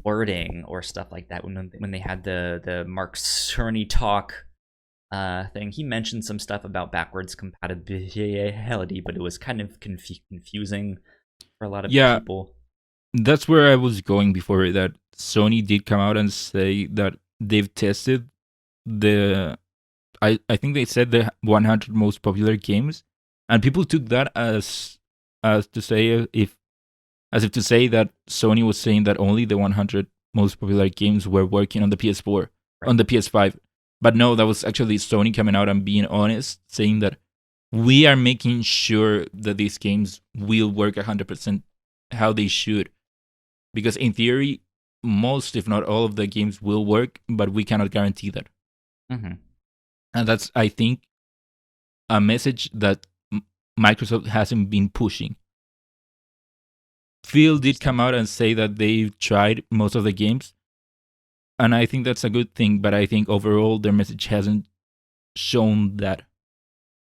wording or stuff like that when they had the Mark Cerny talk thing. He mentioned some stuff about backwards compatibility, but it was kind of confusing for a lot of people. That's where I was going before that. Sony did come out and say that they've tested I think they said the 100 most popular games, and people took that as to say as if to say that Sony was saying that only the 100 most popular games were working on the PS4, on the PS5. But no, that was actually Sony coming out and being honest, saying that we are making sure that these games will work 100% how they should. Because in theory, most, if not all of the games will work, but we cannot guarantee that. Mm-hmm. And that's, I think, a message that Microsoft hasn't been pushing. Phil did come out and say that they've tried most of the games, and I think that's a good thing, but I think overall their message hasn't shown that.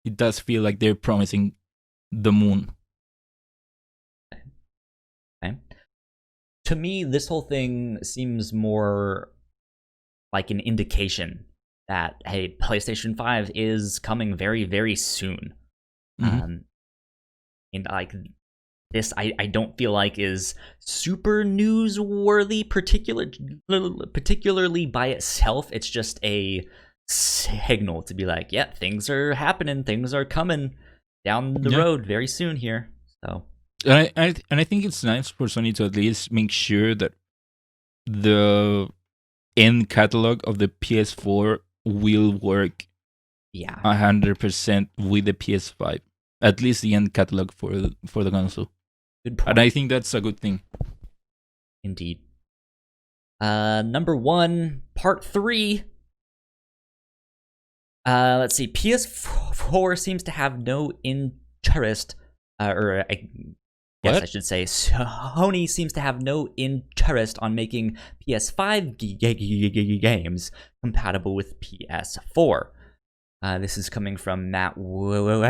It does feel like they're promising the moon. Okay. To me, this whole thing seems more like an indication that, hey, PlayStation 5 is coming very, very soon. Mm-hmm. And like this, I don't feel like is super newsworthy, particularly by itself. It's just a signal to be like, yeah, things are happening, things are coming down the road very soon here. So, and I think it's nice for Sony to at least make sure that the end catalog of the PS4 will work 100% with the PS5. At least the end catalog for the console. Good point. And I think that's a good thing. Indeed. Number 1, part 3. Let's see. PS4 seems to have no interest, I should say Sony seems to have no interest on making PS5 games compatible with PS4. This is coming from Matt Wales,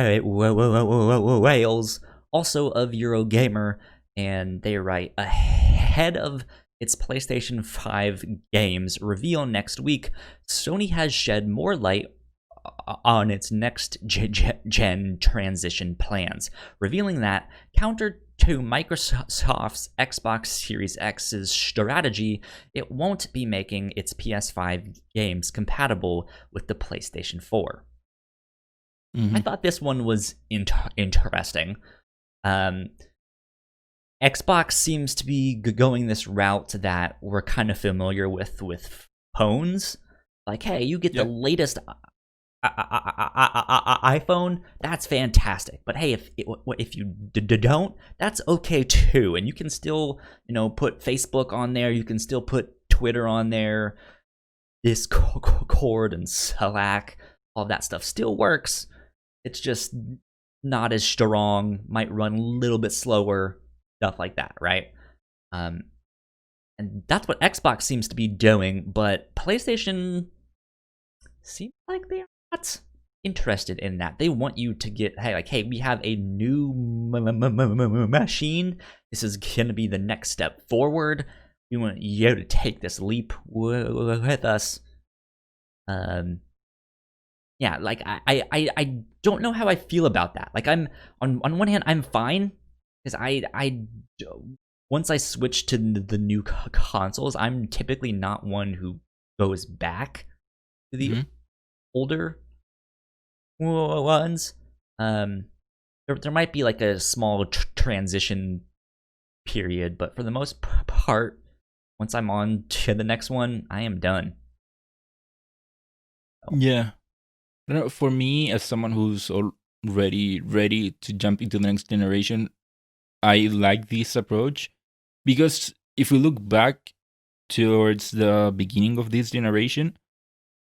also of Eurogamer, and they write, ahead of its PlayStation 5 games reveal next week, Sony has shed more light on its next gen transition plans, revealing that, counter to Microsoft's Xbox Series X's strategy, it won't be making its PS5 games compatible with the PlayStation 4. I thought this one was interesting. And Xbox seems to be going this route that we're kind of familiar with phones. Like, hey, you get the latest iPhone, that's fantastic. But hey, if you don't, that's okay too. And you can still, put Facebook on there. You can still put Twitter on there, Discord and Slack. All that stuff still works. It's just not as strong. Might run a little bit slower. Stuff like that, right? And that's what Xbox seems to be doing. But PlayStation seems like they are not interested in that. They want you to get, hey, we have a new machine. This is gonna be the next step forward. We want you to take this leap with us. Yeah, like I don't know how I feel about that. Like, I'm on one hand I'm fine because I once I switch to the new consoles, I'm typically not one who goes back to the older ones. There might be like a small transition period, but for the most part, once I'm on to the next one, I am done. Yeah. I don't know, for me, as someone who's already ready to jump into the next generation, I like this approach because if we look back towards the beginning of this generation,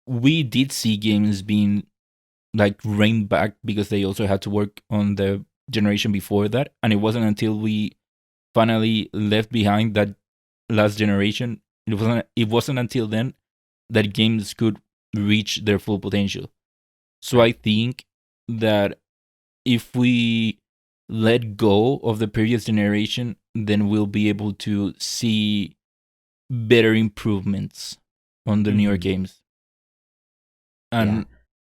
we did see games being like reined back because they also had to work on the generation before that, and it wasn't until we finally left behind that last generation, it wasn't until then that games could reach their full potential. So I think that if we let go of the previous generation, then we'll be able to see better improvements on the newer games. And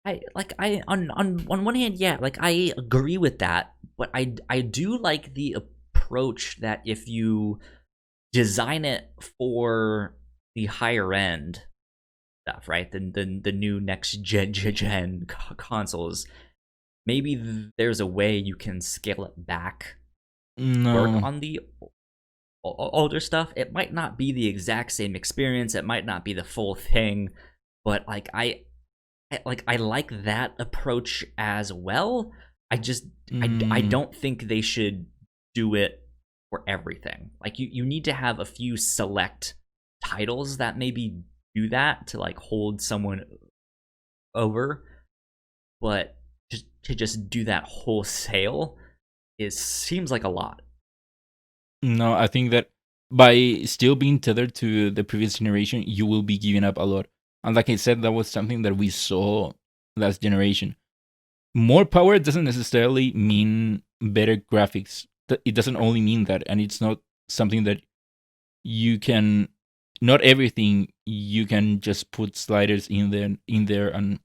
on one hand, like I agree with that, but I do like the approach that if you design it for the higher end stuff, right? The new next gen consoles, maybe there's a way you can scale it back. Work on the older stuff. It might not be the exact same experience. It might not be the full thing, but like I like that approach as well. I don't think they should do it for everything. Like you need to have a few select titles that maybe do that to like hold someone over, but to just do that wholesale seems like a lot. No, I think that by still being tethered to the previous generation, you will be giving up a lot. And like I said, that was something that we saw last generation. More power doesn't necessarily mean better graphics. It doesn't only mean that, and it's not something that you can. Not everything you can just put sliders in there and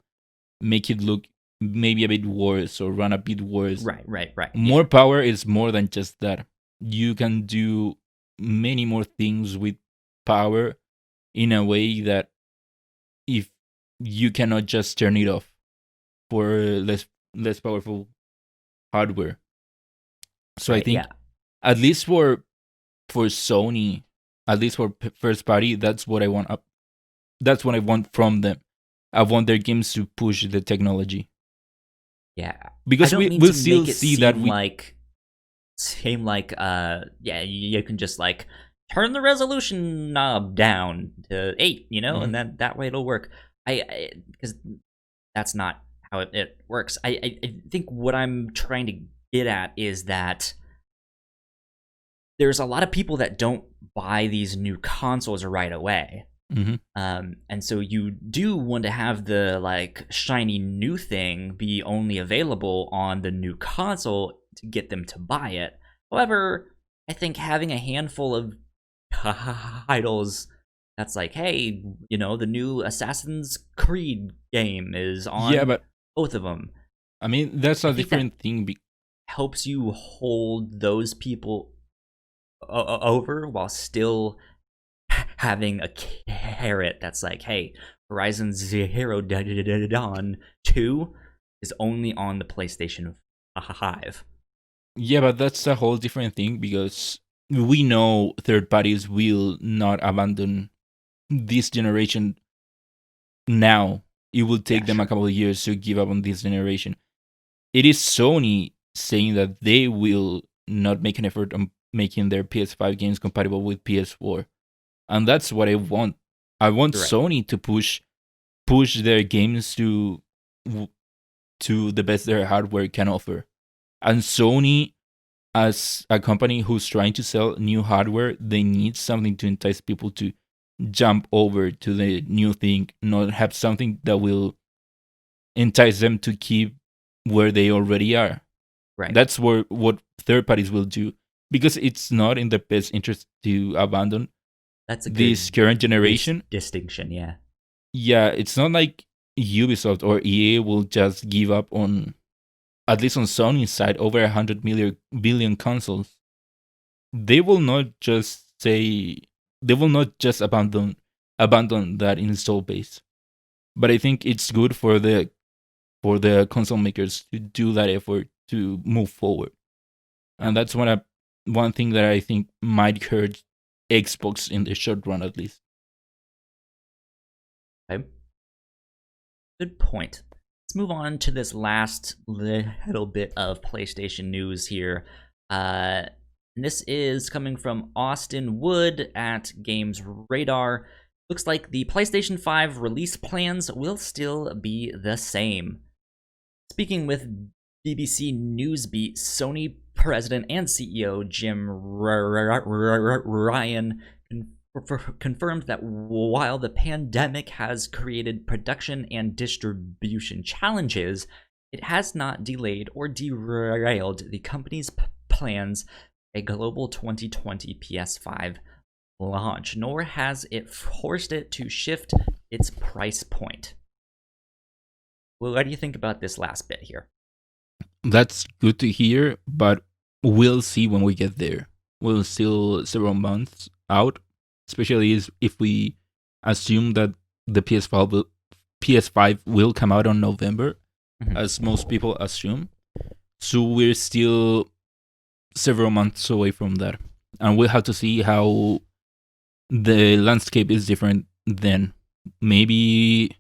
make it look maybe a bit worse or run a bit worse. Right. More power is more than just that. You can do many more things with power in a way that if you cannot just turn it off for less powerful hardware. So I think at least for Sony, at least for first party, that's what I want. That's what I want from them. I want their games to push the technology. Yeah, because we'll still see that you can just like turn the resolution knob down to 8, and then that way it'll work. Because that's not how it works. I think what I'm trying to get at is that there's a lot of people that don't buy these new consoles right away. And so you do want to have the like shiny new thing be only available on the new console to get them to buy it. However, I think having a handful of titles that's like, hey, the new Assassin's Creed game is on both of them. I mean, that's a different thing. Helps you hold those people over while still having a carrot that's like, hey, Horizon Zero Dawn 2 is only on the PlayStation 5. Yeah, but that's a whole different thing because we know third parties will not abandon this generation now. It will take them a couple of years to give up on this generation. It is Sony saying that they will not make an effort on making their PS5 games compatible with PS4. And that's what I want. I want Sony to push their games to the best their hardware can offer. And Sony, as a company who's trying to sell new hardware, they need something to entice people to jump over to the new thing, not have something that will entice them to keep where they already are. Right. That's what third parties will do, because it's not in the best interest to abandon this current generation. Distinction, yeah. Yeah, it's not like Ubisoft or EA will just give up on, at least on Sony's side, over 100 billion consoles. They will not just abandon that install base. But I think it's good for the console makers to do that effort to move forward. And that's one thing that I think might hurt Xbox in the short run, at least. Okay. Good point. Let's move on to this last little bit of PlayStation news here. And this is coming from Austin Wood at Games Radar. Looks like the PlayStation 5 release plans will still be the same. Speaking with BBC Newsbeat, Sony President and CEO Jim Ryan confirmed that while the pandemic has created production and distribution challenges, it has not delayed or derailed the company's plans a global 2020 PS5 launch, nor has it forced it to shift its price point. Well, what do you think about this last bit here? That's good to hear, but we'll see when we get there. We're still several months out, especially if we assume that the PS5 will come out on November, as most people assume. So we're still several months away from that. And we'll have to see how the landscape is different then. Maybe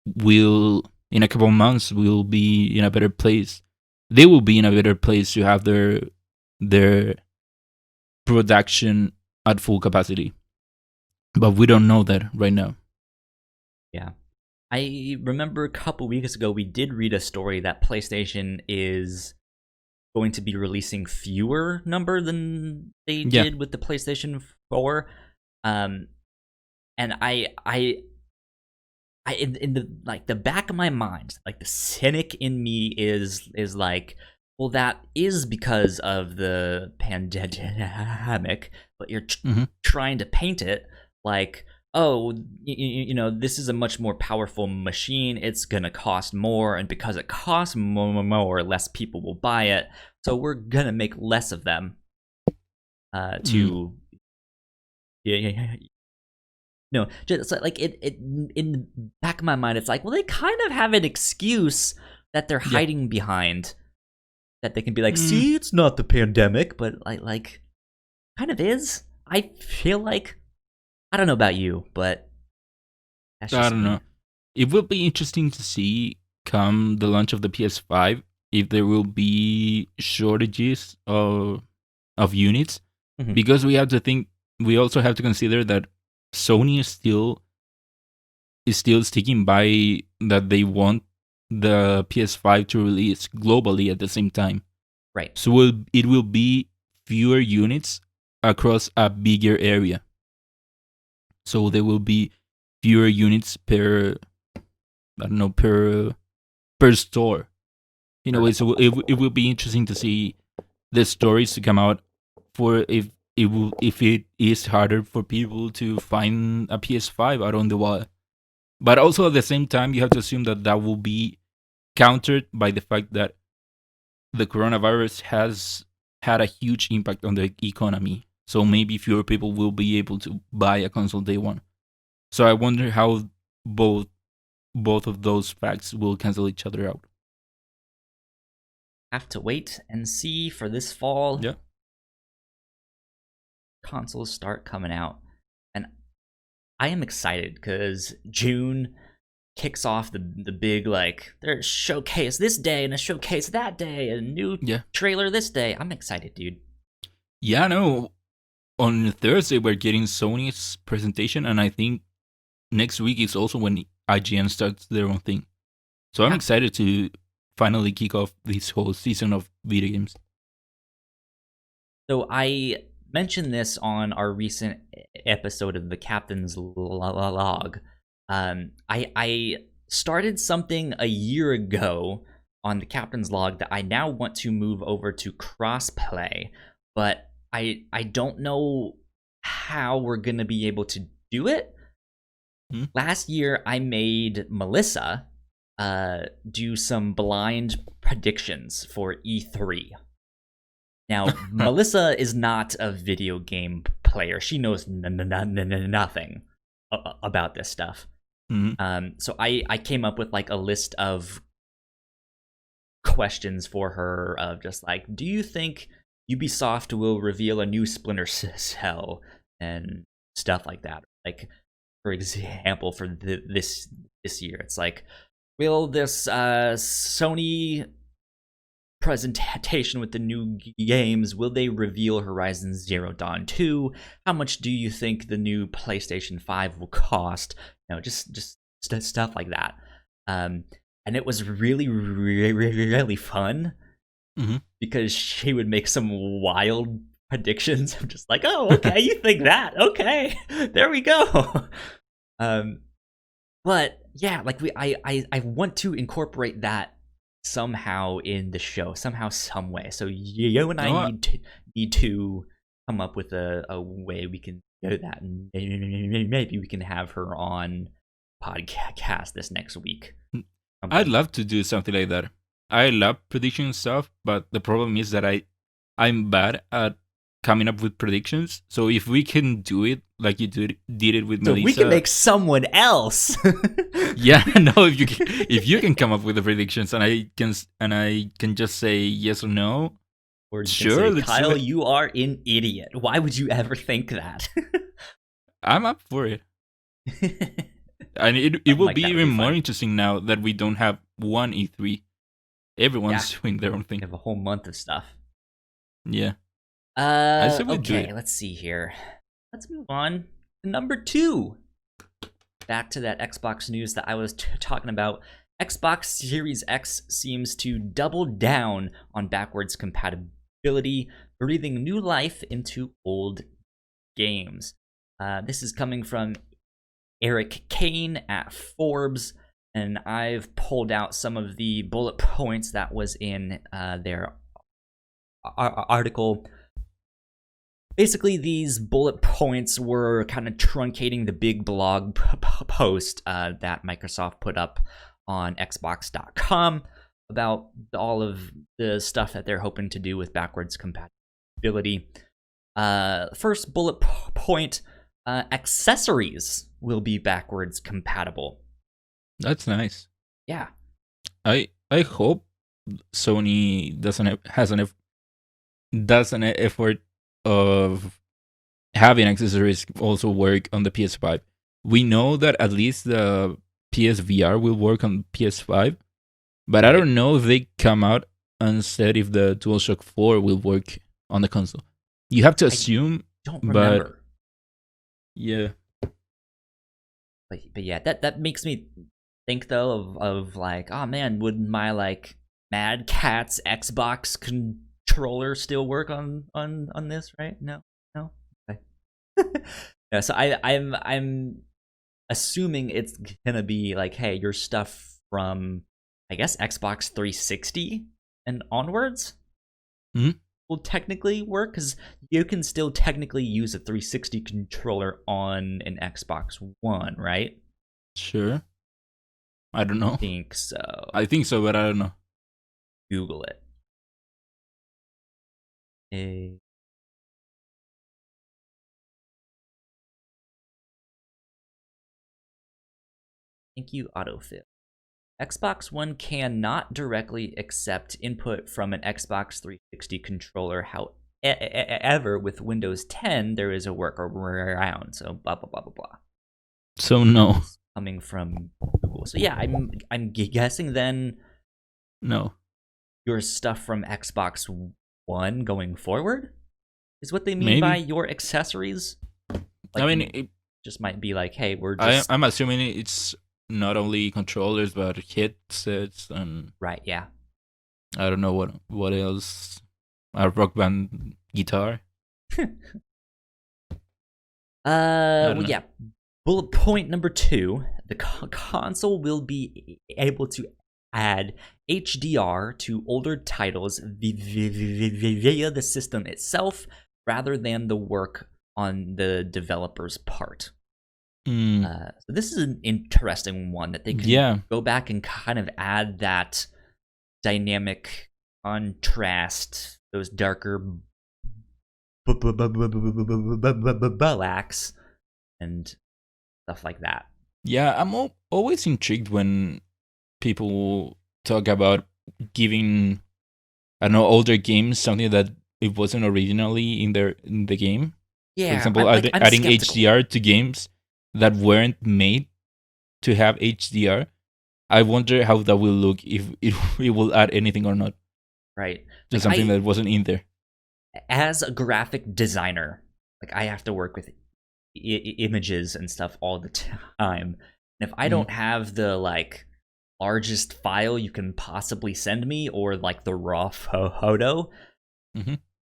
in a couple of months, we'll be in a better place. They will be in a better place to have their production at full capacity. But we don't know that right now. Yeah. I remember a couple weeks ago, we did read a story that PlayStation is going to be releasing fewer number than they did with the PlayStation 4. And I in the back of my mind, like the cynic in me is like, well, that is because of the pandemic, but you're trying to paint it like, oh, you know, this is a much more powerful machine. It's gonna cost more, and because it costs more, less people will buy it. So we're gonna make less of them. No, just like it in the back of my mind, it's like, well, they kind of have an excuse that they're hiding behind, that they can be like, see, it's not the pandemic, but like kind of is. I feel like, I don't know about you, but that's just I don't know. It will be interesting to see come the launch of the PS5 if there will be shortages of units, because we also have to consider that Sony is still sticking by that they want the PS5 to release globally at the same time. Right. So it will be fewer units across a bigger area. So there will be fewer units per store. You know, so it will be interesting to see the stories to come out for if it is harder for people to find a PS5 out on the wild. But also at the same time, you have to assume that will be countered by the fact that the coronavirus has had a huge impact on the economy. So maybe fewer people will be able to buy a console day one. So I wonder how both of those facts will cancel each other out. Have to wait and see for this fall. Yeah. consoles start coming out, and I am excited because June kicks off the big, like, there's showcase this day and a showcase that day, a new trailer this day. I'm excited, dude. Yeah, no. On Thursday we're getting Sony's presentation, and I think next week is also when IGN starts their own thing. So I'm excited to finally kick off this whole season of video games. So I mentioned this on our recent episode of the Captain's Log. I started something a year ago on the Captain's Log that I now want to move over to Crossplay, but I don't know how we're going to be able to do it. Last year, I made Melissa do some blind predictions for E3. Now, Melissa is not a video game player. She knows nothing about this stuff. So I came up with like a list of questions for her of just like, do you think Ubisoft will reveal a new Splinter Cell and stuff like that? Like, for example, for this year, it's like, will this Sony presentation with the new games, will they reveal Horizon Zero Dawn 2? How much do you think the new PlayStation 5 will cost? You know, just stuff like that. And it was really fun because she would make some wild predictions. I'm just like, oh, okay, you think that? Okay, there we go. But yeah, like I want to incorporate that somehow in the show, somehow, some way. So you and I need to come up with a way we can do that, and maybe we can have her on podcast this next week. I'd love to do something like that. I love prediction stuff, but the problem is that I'm bad at coming up with predictions. So if we can do it like you did it with Melissa, we can make someone else. Yeah, no. If you can come up with the predictions, and I can just say yes or no, or sure, say, Kyle, you are an idiot. Why would you ever think that? I'm up for it. And it will be even more interesting now that we don't have one E3. Everyone's doing their own thing. We have a whole month of stuff. Yeah. Okay, let's see here. Let's move on to number 2. Back to that Xbox news that I was talking about. Xbox Series X seems to double down on backwards compatibility, breathing new life into old games. This is coming from Eric Kane at Forbes, and I've pulled out some of the bullet points that was in their article. Basically, these bullet points were kind of truncating the big blog post that Microsoft put up on Xbox.com about all of the stuff that they're hoping to do with backwards compatibility. First bullet point, accessories will be backwards compatible. That's nice. Yeah. I hope Sony does an effort of having accessories also work on the PS5. We know that at least the PSVR will work on PS5, but I don't know if they come out and said if the DualShock 4 will work on the console. You have to assume. I don't remember. But yeah. But yeah, that makes me think though of like, oh man, would my like Mad Catz Xbox controller still work on this, right? No. Okay. Yeah, so I'm assuming it's gonna be like, hey, your stuff from, I guess, Xbox 360 and onwards will technically work, because you can still technically use a 360 controller on an Xbox One, right? Sure. I don't know. I think so. I think so, but I don't know. Google it. Thank you, autofill. Xbox One cannot directly accept input from an Xbox 360 controller. However, with Windows 10, there is a workaround. So blah blah blah blah blah. So no, Coming from Google. So yeah, I'm guessing then no. your stuff from Xbox One going forward is what they mean by Maybe. your accessories. I mean, Just might be like, hey, we're just I'm assuming it's not only controllers but headsets and right. Yeah. I don't know what else. A Rock Band guitar. Well, yeah. Bullet point number 2: the console will be able to add HDR to older titles via the system itself, rather than the work on the developer's part. So this is an interesting one that they can go back and kind of add that dynamic contrast, those darker blacks and stuff like that. Yeah, I'm always intrigued when people talk about giving, I don't know, older games something that it wasn't originally in the game. Yeah, for example, I'm adding skeptical. HDR to games that weren't made to have HDR. I wonder how that will look, if it will add anything or not. Right. Just something that wasn't in there. As a graphic designer, like I have to work with images and stuff all the time. And if I don't have the like largest file you can possibly send me, or like the raw photo,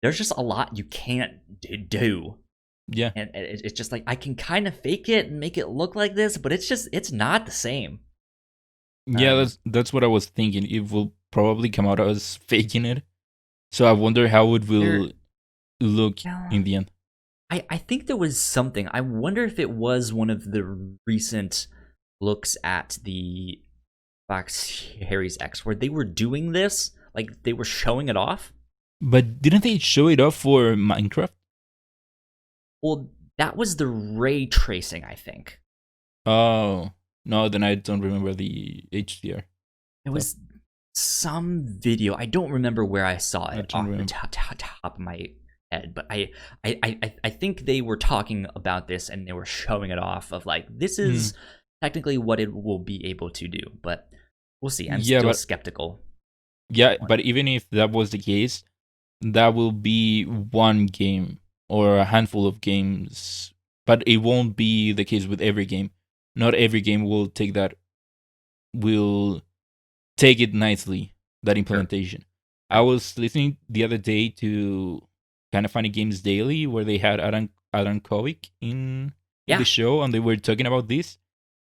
there's just a lot you can't do. Yeah. And it's just like I can kind of fake it and make it look like this, but it's not the same. Yeah, that's what I was thinking. It will probably come out as faking it. So I wonder how it will look in the end. I think there was something. I wonder if it was one of the recent looks at the Xbox Series X where they were doing this, like they were showing it off. But didn't they show it off for Minecraft? Well, that was the ray tracing, I think. Oh, no, then I don't remember the HDR. It was some video. I don't remember where I saw it off the top of my head, but I think they were talking about this and they were showing it off of like, this is technically what it will be able to do, but we'll see. I'm still skeptical. Yeah, but even if that was the case, that will be one game or a handful of games, but it won't be the case with every game. Not every game will take it nicely, that implementation. Sure. I was listening the other day to Kind of Funny Games Daily, where they had Adam Kovic in the show, and they were talking about this.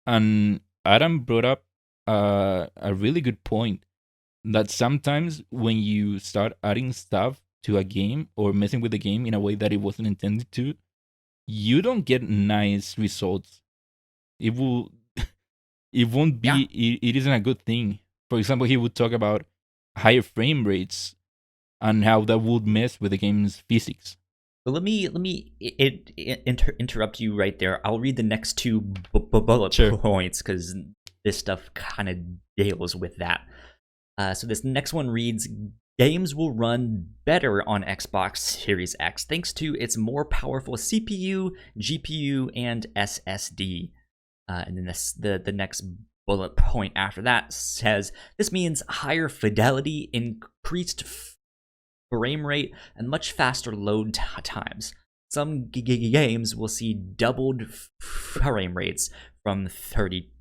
And Adam brought up a really good point, that sometimes when you start adding stuff to a game or messing with the game in a way that it wasn't intended to, you don't get nice results. It won't be, it isn't a good thing. For example, he would talk about higher frame rates and how that would mess with the game's physics. But let me interrupt you right there. I'll read the next two bullet points because this stuff kind of deals with that. So this next one reads, games will run better on Xbox Series X thanks to its more powerful CPU, GPU, and SSD. And then the next bullet point after that says, this means higher fidelity, increased frame rate, and much faster load times. Some games will see doubled frame rates from 30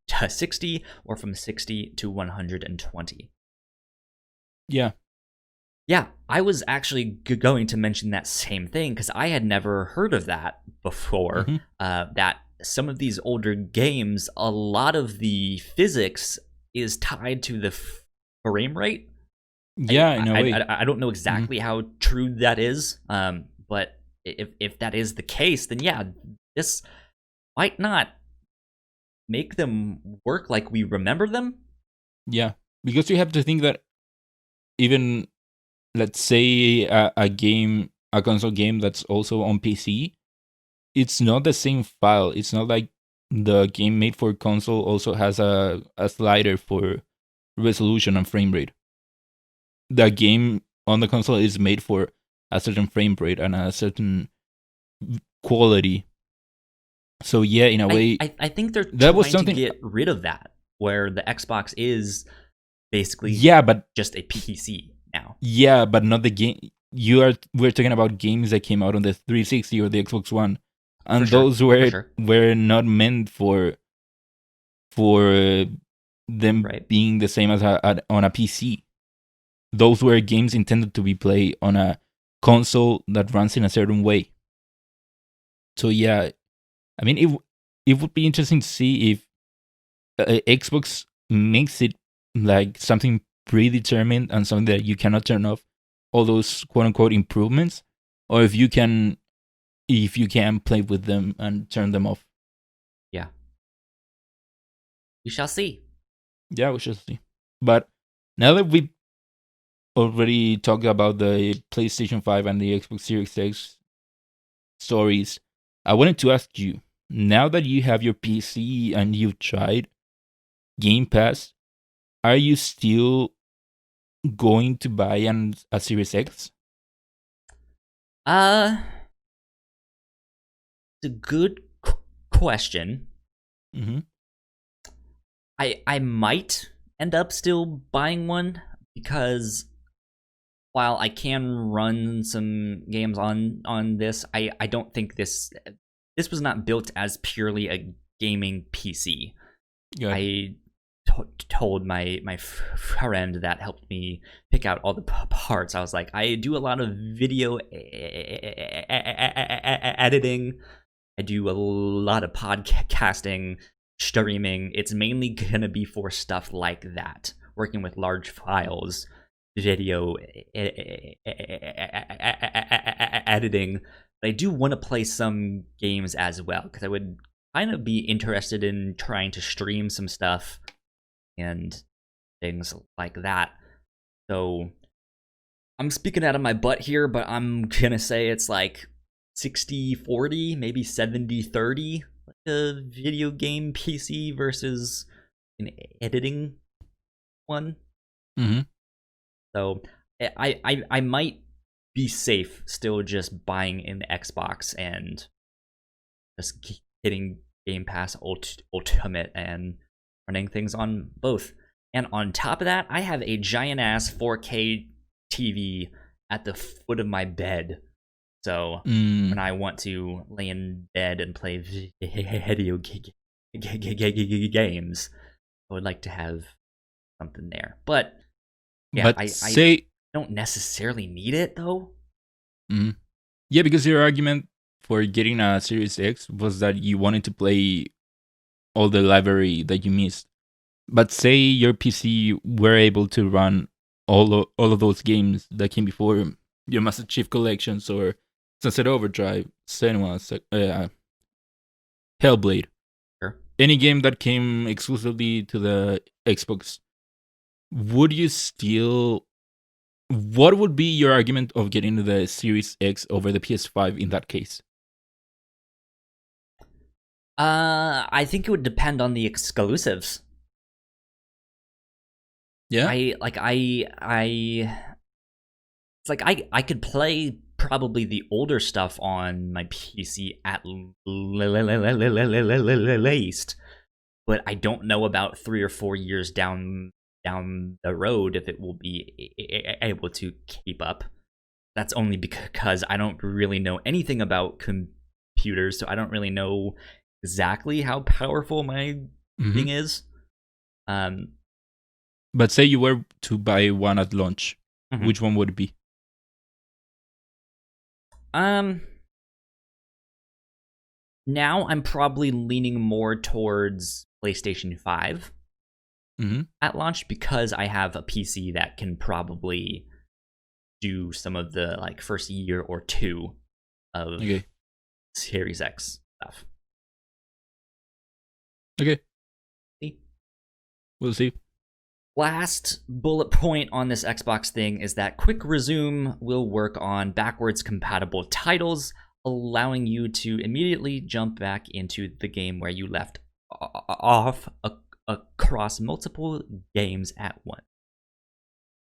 to 60, or from 60 to 120. Yeah, I was actually going to mention that same thing because I had never heard of that before. That some of these older games, a lot of the physics is tied to the frame rate. Yeah, in a way. I don't know exactly how true that is, but if that is the case, then yeah, this might not make them work like we remember them. Yeah, because you have to think that even, let's say, a console game that's also on PC, it's not the same file. It's not like the game made for console also has a slider for resolution and frame rate. The game on the console is made for a certain frame rate and a certain quality. So yeah, in a way, I think they're that was trying to something. get rid of that, where the Xbox is basically Yeah, but just a PC now. yeah, but not the game. We're talking about games that came out on the 360 or the Xbox One, and those were not meant for them Right. being the same as on a PC. Those were games intended to be played on a console that runs in a certain way. So yeah, I mean, it would be interesting to see if Xbox makes it like something predetermined and something that you cannot turn off, all those quote unquote improvements, or if you can play with them and turn them off. Yeah. We shall see. Yeah, we shall see. But now that we already talked about the PlayStation 5 and the Xbox Series X stories, I wanted to ask you, now that you have your PC and you've tried Game Pass, are you still going to buy a Series X? It's a good question. Mm-hmm. I might end up still buying one because while I can run some games on this, I don't think this was not built as purely a gaming PC. I told my friend that helped me pick out all the parts. I was like, I do a lot of video editing. I do a lot of podcasting, streaming. It's mainly gonna be for stuff like that, working with large files, video editing. But I do want to play some games as well because I would kind of be interested in trying to stream some stuff and things like that. So I'm speaking out of my butt here, but I'm gonna say it's like 60-40, maybe 70-30, like a video game PC versus an editing one. Mm-hmm. So I might be safe still just buying an Xbox and just getting Game Pass Ultimate and running things on both. And on top of that, I have a giant ass 4K TV at the foot of my bed. So when I want to lay in bed and play video games, I would like to have something there. But yeah, I don't necessarily need it though. Mm-hmm. Yeah, because your argument for getting a Series X was that you wanted to play all the library that you missed. But say your PC were able to run all of those games that came before, your Master Chief Collections or Sunset Overdrive, Senua, Hellblade, Sure. any game that came exclusively to the Xbox, would you still? What would be your argument of getting the Series X over the PS5 in that case? I think it would depend on the exclusives. Yeah. I could play probably the older stuff on my PC at least, but I don't know about 3 or 4 years down the road if it will be able to keep up. That's only because I don't really know anything about computers, so I don't really know exactly how powerful my thing is. But say you were to buy one at launch, which one would it be? Now I'm probably leaning more towards PlayStation 5 at launch because I have a PC that can probably do some of the like first year or two of Series X stuff. Okay. We'll see. Last bullet point on this Xbox thing is that Quick Resume will work on backwards compatible titles, allowing you to immediately jump back into the game where you left off across multiple games at once.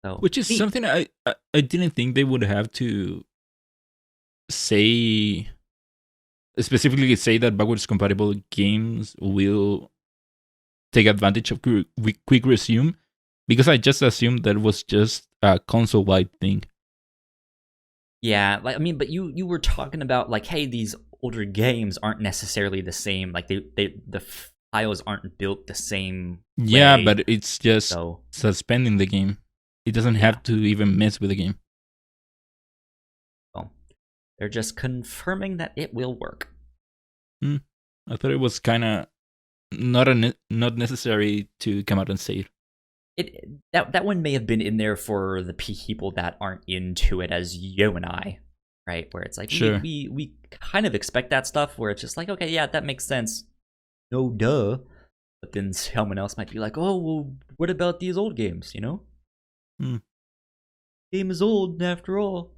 So, which is something I didn't think they would have to say specifically say that backwards compatible games will take advantage of quick resume, because I just assumed that was just a console wide thing. Yeah, like I mean, but you were talking about like, hey, these older games aren't necessarily the same. Like the files aren't built the same Yeah, way. but it's just So suspending the game. It doesn't have to even mess with the game. well, they're just confirming that it will work. I thought it was kind of not necessary to come out and say it. That one may have been in there for the people that aren't into it as you and I, right? Where it's like, sure, we kind of expect that stuff where it's just like, okay, yeah, that makes sense. No, duh. But then someone else might be like, oh, well, what about these old games, you know? Game is old after all.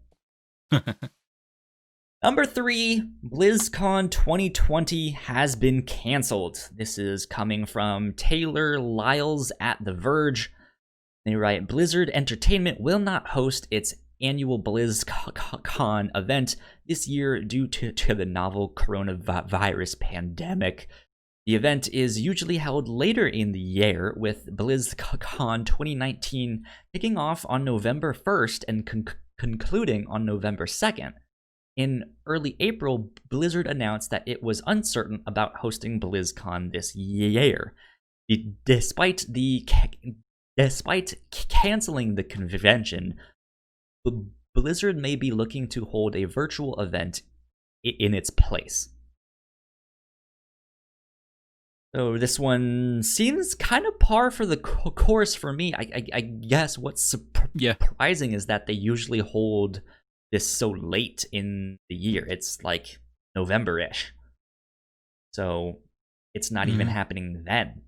Number 3, BlizzCon 2020 has been canceled. This is coming from Taylor Lyles at The Verge. They write, Blizzard Entertainment will not host its annual BlizzCon event this year due to the novel coronavirus pandemic. The event is usually held later in the year, with BlizzCon 2019 kicking off on November 1st and concluding on November 2nd. In early April, Blizzard announced that it was uncertain about hosting BlizzCon this year. Despite canceling the convention, Blizzard may be looking to hold a virtual event in its place. So this one seems kind of par for the course for me. I guess what's surprising is that they usually hold this so late in the year. It's like November-ish. So it's not even happening then.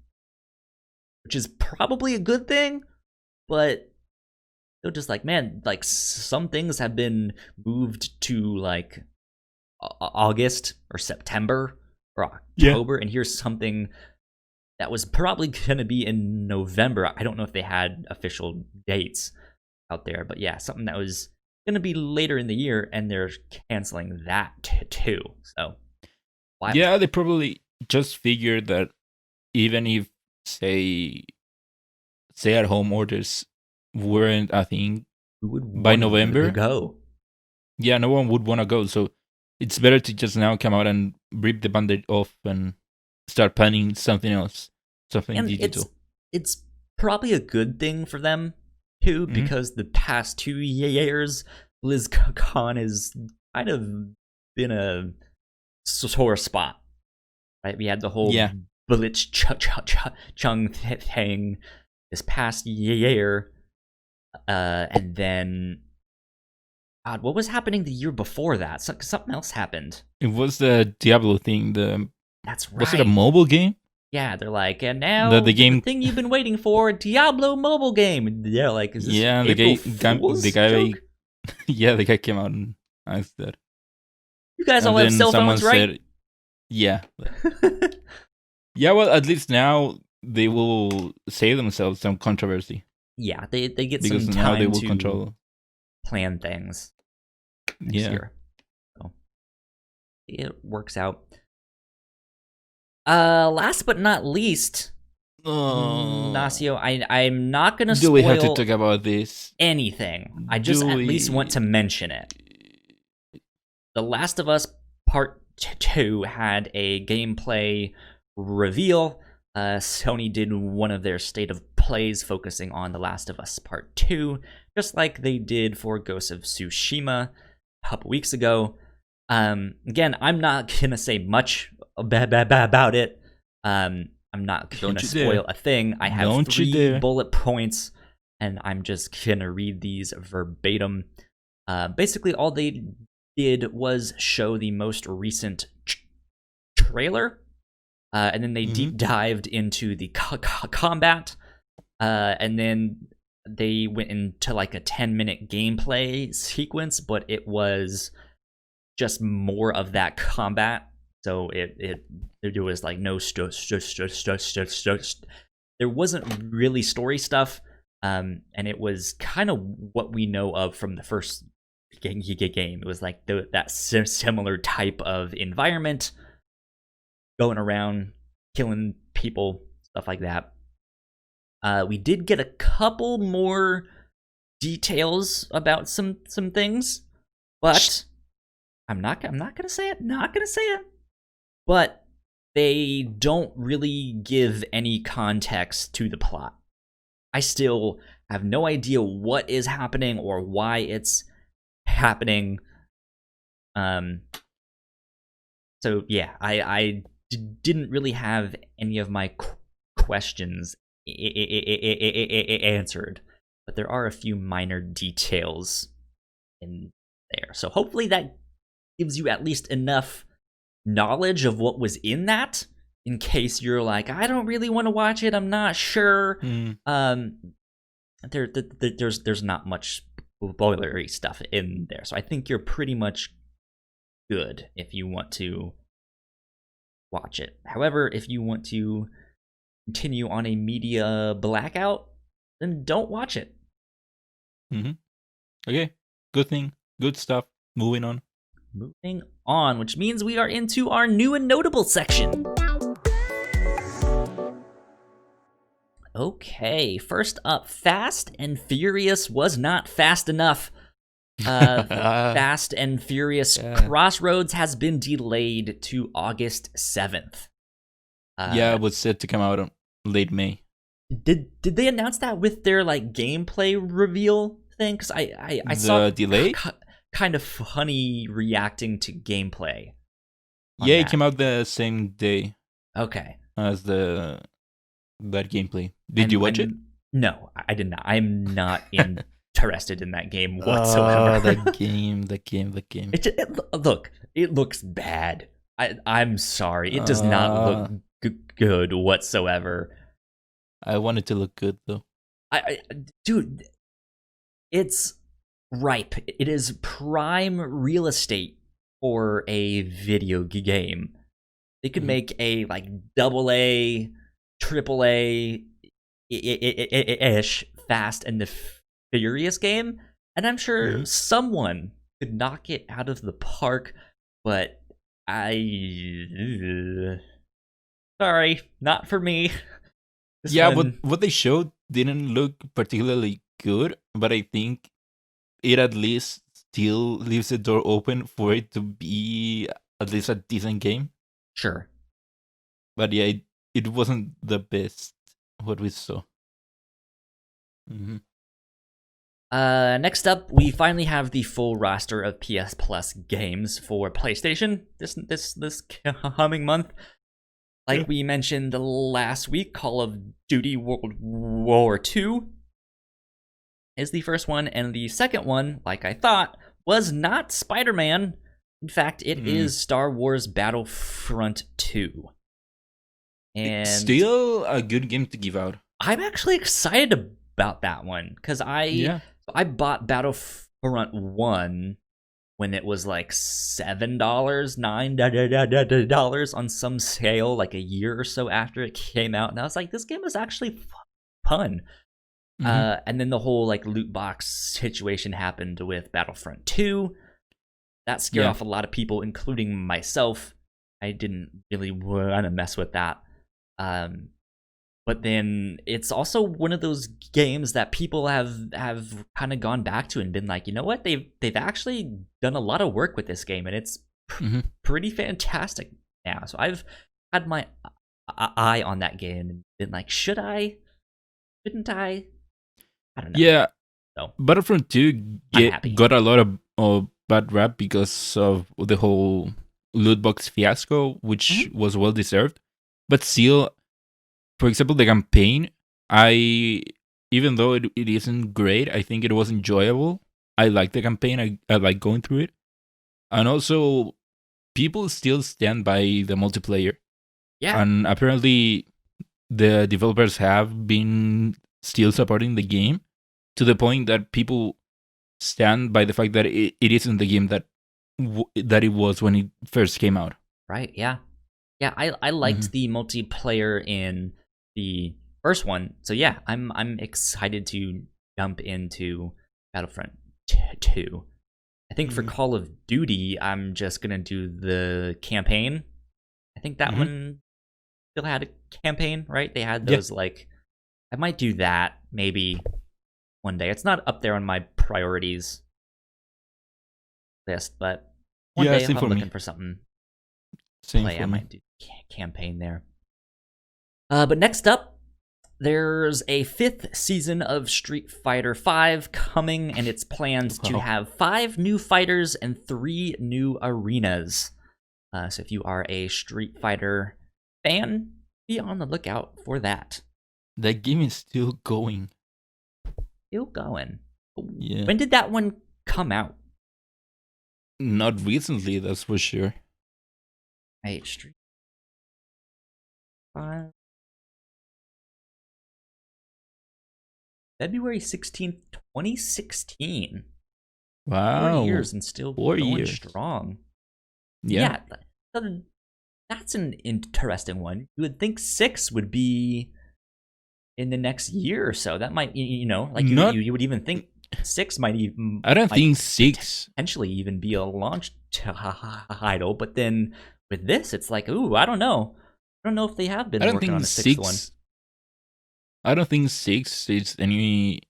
Which is probably a good thing, but they're just like, man, like some things have been moved to like August or September or October, and here's something that was probably going to be in November. I don't know if they had official dates out there, but yeah, something that was going to be later in the year, and they're canceling that too. So, wild. Yeah, they probably just figured that even if say at home orders weren't a thing by November, go. Yeah, no one would want to go. So it's better to just now come out and rip the band-aid off and start planning something else, something and digital. It's probably a good thing for them too, because the past 2 years, BlizzCon has kind of been a sore spot, right? We had the whole Blitzchung thing this past year, and then God, what was happening the year before that? Something else happened. It was the Diablo thing. That's right. Was it a mobile game? Yeah, they're like, and now the thing you've been waiting for, Diablo mobile game. Yeah, like, is this the guy yeah, the guy came out and asked that. You guys all have cell phones, right? Said, yeah. Yeah, well, at least now they will save themselves some controversy. Yeah, they get because some time now they will to control plan things next year. So it works out. Last but not least, Nacio, I'm not gonna spoil. Do we have to talk about this? Anything. I just at least want to mention it. The Last of Us Part 2 had a gameplay reveal. Sony did one of their state of plays focusing on The Last of Us Part 2, just like they did for Ghost of Tsushima a couple weeks ago. Again, I'm not gonna say much about it. I'm not gonna spoil a thing. I have 3 bullet points, and I'm just gonna read these verbatim. Basically, all they did was show the most recent trailer, and then they deep dived into the combat, and then they went into like a 10-minute gameplay sequence, but it was just more of that combat. So there was like no there wasn't really story stuff, and it was kind of what we know of from the first game. It was like that similar type of environment, going around killing people, stuff like that. We did get a couple more details about some things, but I'm not gonna say it. Not gonna say it. But they don't really give any context to the plot. I still have no idea what is happening or why it's happening. So yeah, I didn't really have any of my questions answered, but there are a few minor details in there. So hopefully that gives you at least enough knowledge of what was in that, in case you're like, I don't really want to watch it, I'm not sure. There's not much spoilery stuff in there, so I think you're pretty much good if you want to watch it. However, if you want to continue on a media blackout, then don't watch it. Okay, good thing, good stuff. Moving on, which means we are into our new and notable section. Okay, first up, Fast and Furious was not fast enough. Fast and Furious Crossroads has been delayed to August 7th. It was set to come out on late May. Did they announce that with their like gameplay reveal thing? Because I saw the delay. Kind of funny reacting to gameplay. Yeah, it came out the same day. Okay. As that gameplay. Did you watch it? No, I did not. I'm not interested in that game whatsoever. The game. Look, it looks bad. I'm sorry. It does not look good whatsoever. I want it to look good though. Dude, it's ripe. It is prime real estate for a video game. They could make a like AA, AAA ish Fast and the Furious game, and I'm sure someone could knock it out of the park. But sorry, not for me. But what they showed didn't look particularly good, but I think it at least still leaves the door open for it to be at least a decent game. Sure. But yeah, it wasn't the best what we saw. Next up, we finally have the full roster of PS Plus games for PlayStation this coming month. Like we mentioned last week, Call of Duty World War II is the first one, and the second one, like I thought, was not Spider-Man. In fact, it is Star Wars Battlefront 2. And it's still a good game to give out. I'm actually excited about that one, because I bought Battlefront 1 when it was like $7, $9 on some sale, like a year or so after it came out, and I was like, this game is actually fun. And then the whole like loot box situation happened with Battlefront 2. That scared off a lot of people, including myself. I didn't really want to mess with that. But then it's also one of those games that people have kind of gone back to and been like, you know what? They've actually done a lot of work with this game, and it's pretty fantastic now. So I've had my eye on that game and been like, should I? Shouldn't I? I don't know. Yeah. So, Battlefront 2 got a lot of bad rap because of the whole loot box fiasco, which was well deserved. But still, for example, the campaign, even though it isn't great, I think it was enjoyable. I like the campaign. I like going through it. And also, people still stand by the multiplayer. Yeah. And apparently, the developers have been still supporting the game to the point that people stand by the fact that it isn't the game that it was when it first came out. Right, yeah. Yeah, I liked the multiplayer in the first one. So yeah, I'm excited to jump into Battlefront 2. I think for Call of Duty, I'm just gonna do the campaign. I think that one still had a campaign, right? They had those like. I might do that maybe one day. It's not up there on my priorities list, but one day if I'm looking for something to play, I might do campaign there. But next up, there's a 5th season of Street Fighter V coming, and it's planned to have 5 new fighters and 3 new arenas. So if you are a Street Fighter fan, be on the lookout for that. That game is still going. Still going. Yeah. When did that one come out? Not recently, that's for sure. Right, Street 5. February 16th, 2016. Wow. 4 years and still going strong. Yeah. That's an interesting one. You would think 6 would be in the next year or so. That might, you would even think 6 might even. I don't think 6 potentially even be a launch title, but then with this, it's like, ooh, I don't know. I don't know if they have been working on a 6th one. I don't think 6 is any.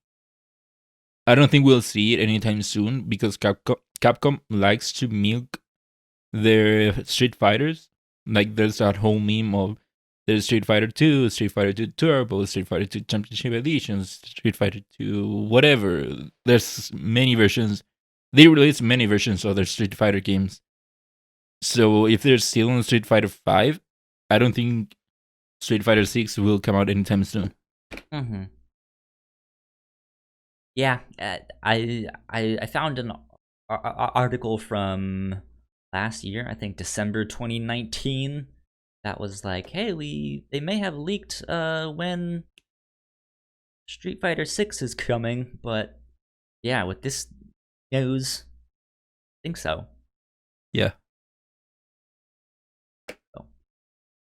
I don't think we'll see it anytime soon because Capcom likes to milk their Street Fighters. Like there's that whole meme of there's Street Fighter 2, Street Fighter 2 Turbo, Street Fighter 2 Championship Editions, Street Fighter 2 whatever. There's many versions. They release many versions of their Street Fighter games. So if they're still on Street Fighter 5, I don't think Street Fighter 6 will come out anytime soon. Yeah, I found an article from last year, I think December 2019, that was like, hey, they may have leaked when Street Fighter 6 is coming, but yeah, with this news, I think so. Yeah.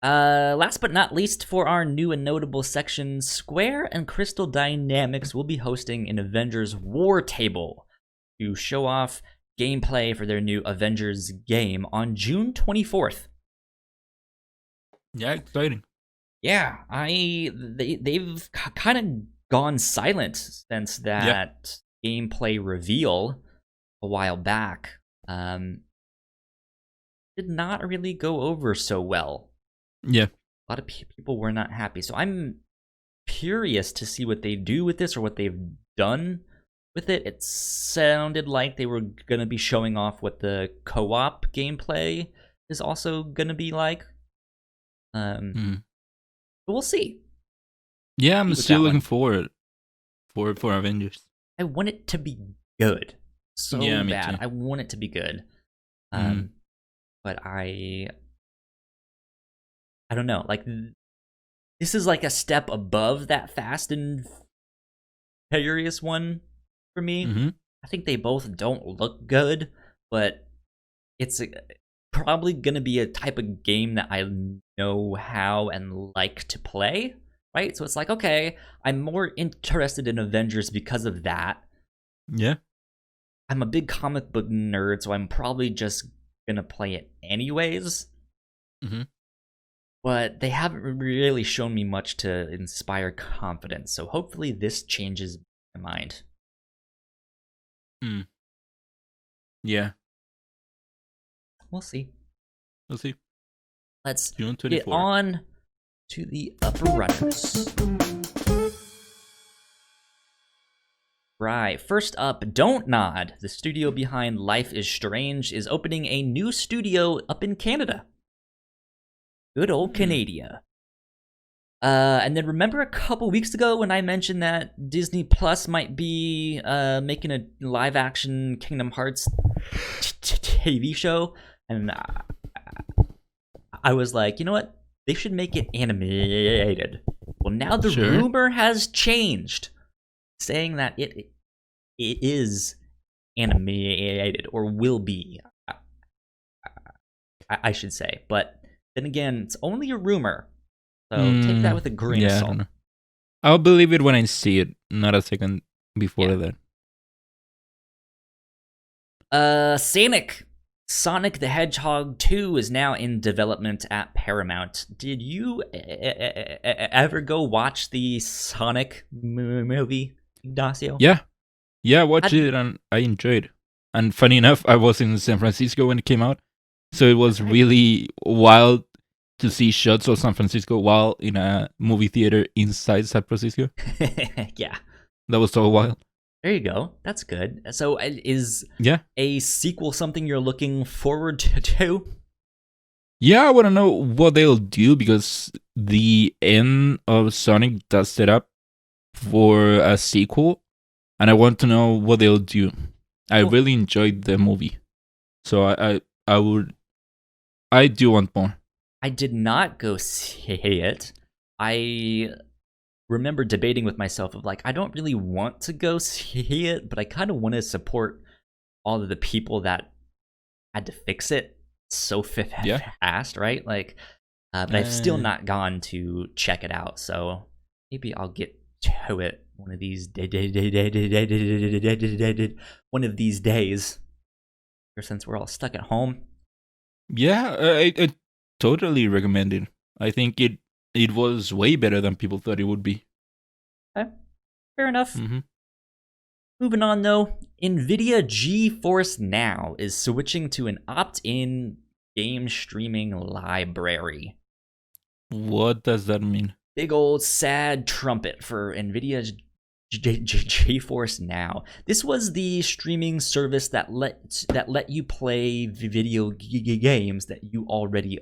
Last but not least, for our new and notable section, Square and Crystal Dynamics will be hosting an Avengers War table to show off gameplay for their new Avengers game on June 24th. Yeah, exciting. Yeah, they've kind of gone silent since that gameplay reveal a while back. Did not really go over so well. Yeah. A lot of people were not happy. So I'm curious to see what they do with this or what they've done with it. It sounded like they were going to be showing off what the co-op gameplay is also going to be like. But we'll see. Yeah, I'm still looking forward for Avengers. I want it to be good. So bad. Too. I want it to be good. But I don't know. Like, this is like a step above that Fast and Furious one for me. I think they both don't look good, but it's probably going to be a type of game that I know how and like to play, right? So it's like, okay, I'm more interested in Avengers because of that. Yeah. I'm a big comic book nerd, so I'm probably just going to play it anyways. But they haven't really shown me much to inspire confidence, so hopefully this changes my mind. Yeah. We'll see. Let's June 24th. Get on to the upper runners. Right, first up, Don't Nod, the studio behind Life is Strange, is opening a new studio up in Canada. Good old Canada. And then remember a couple weeks ago when I mentioned that Disney Plus might be making a live-action Kingdom Hearts TV show? And I was like, you know what? They should make it animated. Well, now the rumor has changed, saying that it is animated, or will be, I should say. But then again, it's only a rumor, so take that with a grain of salt. I'll believe it when I see it, not a second before that. Sonic the Hedgehog 2 is now in development at Paramount. Did you ever go watch the Sonic movie, Ignacio? Yeah, I watched it and I enjoyed. And funny enough, I was in San Francisco when it came out, so it was really wild to see shots of San Francisco while in a movie theater inside San Francisco. Yeah. That was so wild. There you go. That's good. So is Yeah. a sequel something you're looking forward to? Yeah, I want to know what they'll do because the end of Sonic does set up for a sequel, and I want to know what they'll do. I really enjoyed the movie, so I do want more. I did not go see it. I remember debating with myself of like, I don't really want to go see it, but I kind of want to support all of the people that had to fix it so fast, right? Like, but I've still not gone to check it out, so maybe I'll get to it one of these days. Or since we're all stuck at home. Yeah, I totally recommend it. I think it was way better than people thought it would be. Okay. Fair enough. Mm-hmm. Moving on though, NVIDIA GeForce Now is switching to an opt-in game streaming library. What does that mean? Big old sad trumpet for NVIDIA's GeForce Now. This was the streaming service that let you play video games that you already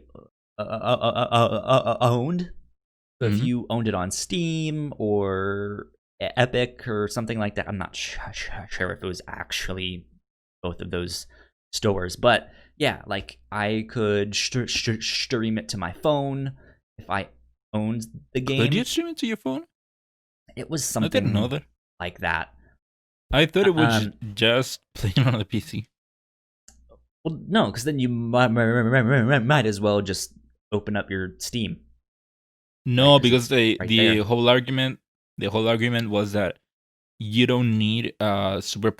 owned. So if you owned it on Steam or Epic or something like that, I'm not sure if it was actually both of those stores, but yeah, like I could stream it to my phone if I owned the game. Could you stream it to your phone? It was something I didn't know that. Like that. I thought it was just playing on the PC. Well, no, because then you might as well just open up your Steam. No, right, because the whole argument was that you don't need a super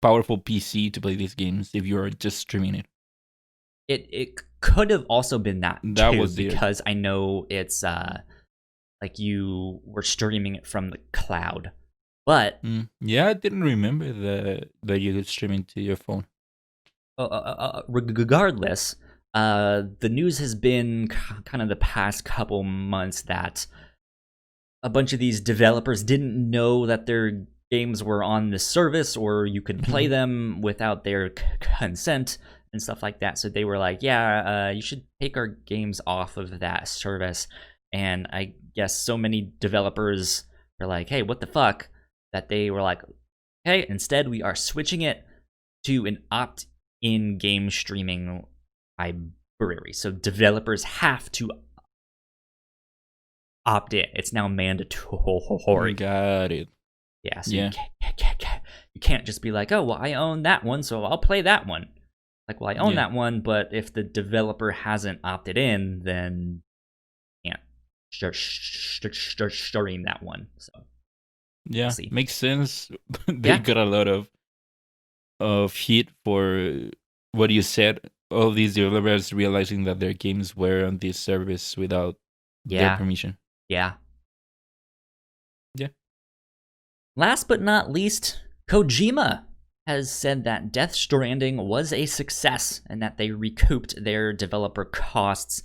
powerful PC to play these games if you're just streaming it. It could have also been that too, was because I know it's like you were streaming it from the cloud. But yeah, I didn't remember that you could stream it to your phone. Regardless, the news has been kind of the past couple months that a bunch of these developers didn't know that their games were on this service, or you could play them without their consent and stuff like that. So they were like, yeah, you should take our games off of that service. And I guess so many developers are like, hey, what the fuck? That they were like, hey, instead we are switching it to an opt-in game streaming library. So developers have to opt in. It's now mandatory. Got it. Yeah, so you can't just be like, oh, well, I own that one, so I'll play that one. Like, well, I own that one, but if the developer hasn't opted in, then can't stream that one. So yeah, makes sense. They got a lot of heat for what you said. All these developers realizing that their games were on this service without their permission. Yeah. Yeah. Last but not least, Kojima has said that Death Stranding was a success and that they recouped their developer costs.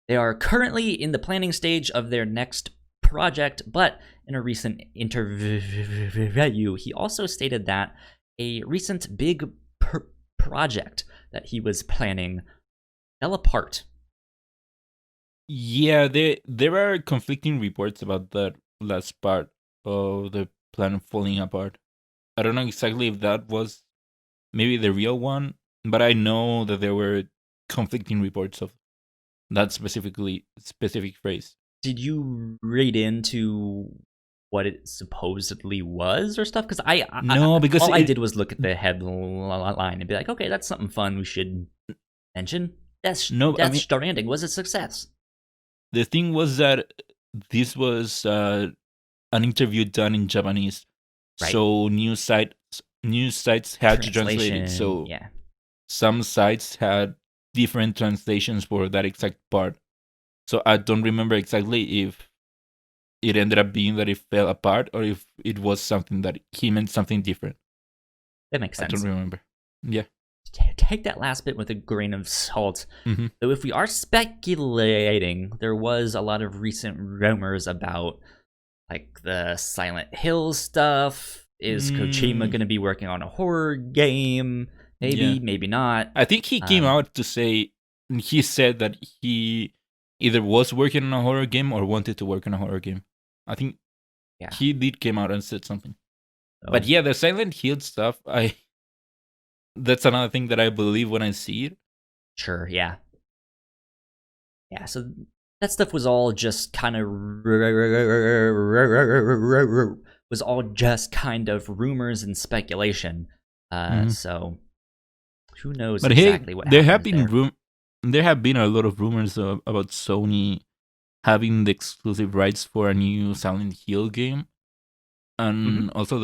They are currently in the planning stage of their next project, but in a recent interview, he also stated that a recent big project that he was planning fell apart. Yeah, there are conflicting reports about that last part of the plan falling apart. I don't know exactly if that was maybe the real one, but I know that there were conflicting reports of that specific phrase. Did you read into what it supposedly was or stuff? Because all I did was look at the headline and be like, okay, that's something fun we should mention. Death Stranding was a success. The thing was that this was an interview done in Japanese, right. So news sites had to translate it. So some sites had different translations for that exact part. So I don't remember exactly if it ended up being that it fell apart or if it was something that he meant something different. That makes I sense. don't remember. Yeah. Take that last bit with a grain of salt. Mm-hmm. So if we are speculating, there was a lot of recent rumors about like the Silent Hill stuff. Is Kojima going to be working on a horror game? Maybe, maybe not. I think he came out to say, he said that he either was working on a horror game or wanted to work on a horror game. I think he did came out and said something. Oh. But yeah, the Silent Hill stuff, that's another thing that I believe when I see it. Sure, yeah. Yeah, so that stuff was all just kind of rumors and speculation. So who knows exactly what happens there have been a lot of rumors about Sony having the exclusive rights for a new Silent Hill game. And also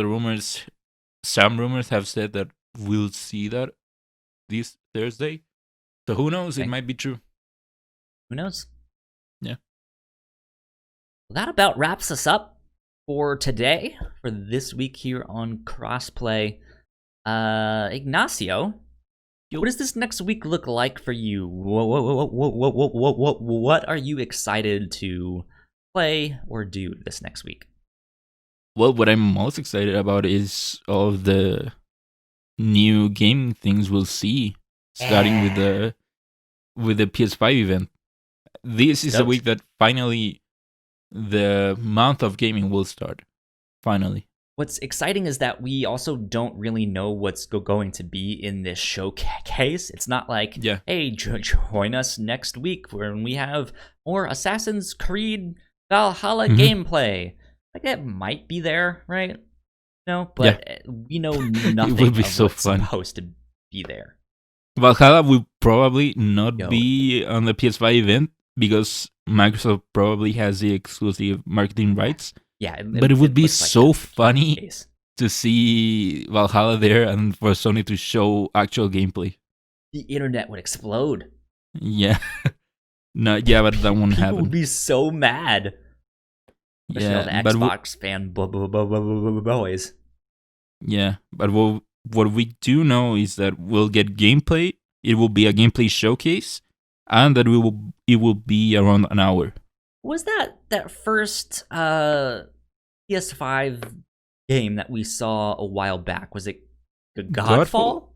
some rumors have said that we'll see that this Thursday. So who knows? It might be true. Who knows? Yeah. Well, that about wraps us up for today, for this week here on Crossplay. Ignacio, what does this next week look like for you? What are you excited to play or do this next week? Well, what I'm most excited about is all of the new gaming things we'll see, starting with the PS5 event. This is a week that finally the month of gaming will start. Finally. What's exciting is that we also don't really know what's going to be in this showcase. It's not like, hey, join us next week when we have more Assassin's Creed Valhalla gameplay. Like, it might be there, right? No, but we know nothing it would be of so what's fun. supposed to be there. Valhalla will probably not be on the PS5 event because Microsoft probably has the exclusive marketing rights. Yeah, but it would be so funny to see Valhalla there and for Sony to show actual gameplay. The internet would explode. Yeah. But that won't happen. People would be so mad. Especially all the Xbox fan boys. Yeah, but what we do know is that we'll get gameplay. It will be a gameplay showcase, and that it will be around an hour. Was that first PS5 game that we saw a while back? Was it Godfall?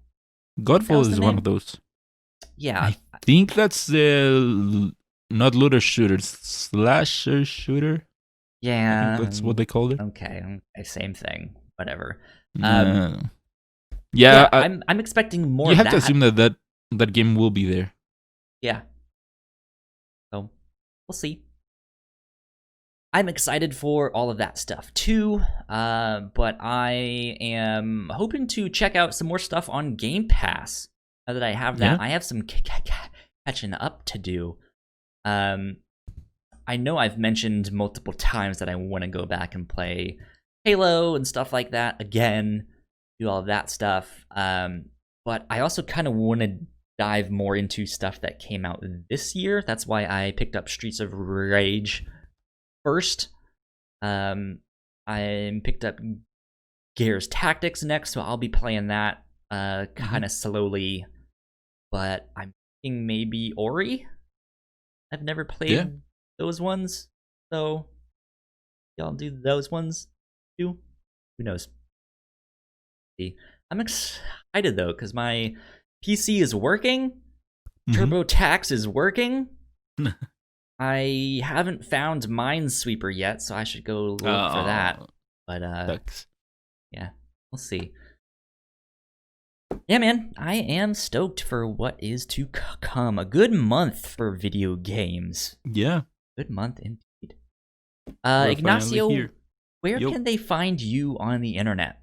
Godfall is one of those. Yeah, I think that's the not looter shooter, slasher shooter. Yeah, I think that's what they called it. Okay, same thing. Whatever. I'm expecting more. You have to assume that game will be there. Yeah. So we'll see. I'm excited for all of that stuff too, but I am hoping to check out some more stuff on Game Pass. Now that I have that, I have some catching up to do. I know I've mentioned multiple times that I want to go back and play Halo and stuff like that again, do all of that stuff. But I also kind of want to dive more into stuff that came out this year. That's why I picked up Streets of Rage first. I picked up Gears Tactics next, so I'll be playing that kind of slowly. But I'm thinking maybe Ori. I've never played those ones, so y'all do those ones too. Who knows? I'm excited though because my PC is working. TurboTax is working. I haven't found Minesweeper yet, so I should go look for that. But yeah, we'll see. Yeah, man, I am stoked for what is to come. A good month for video games. Yeah. Good month indeed. Ignacio, where can they find you on the internet?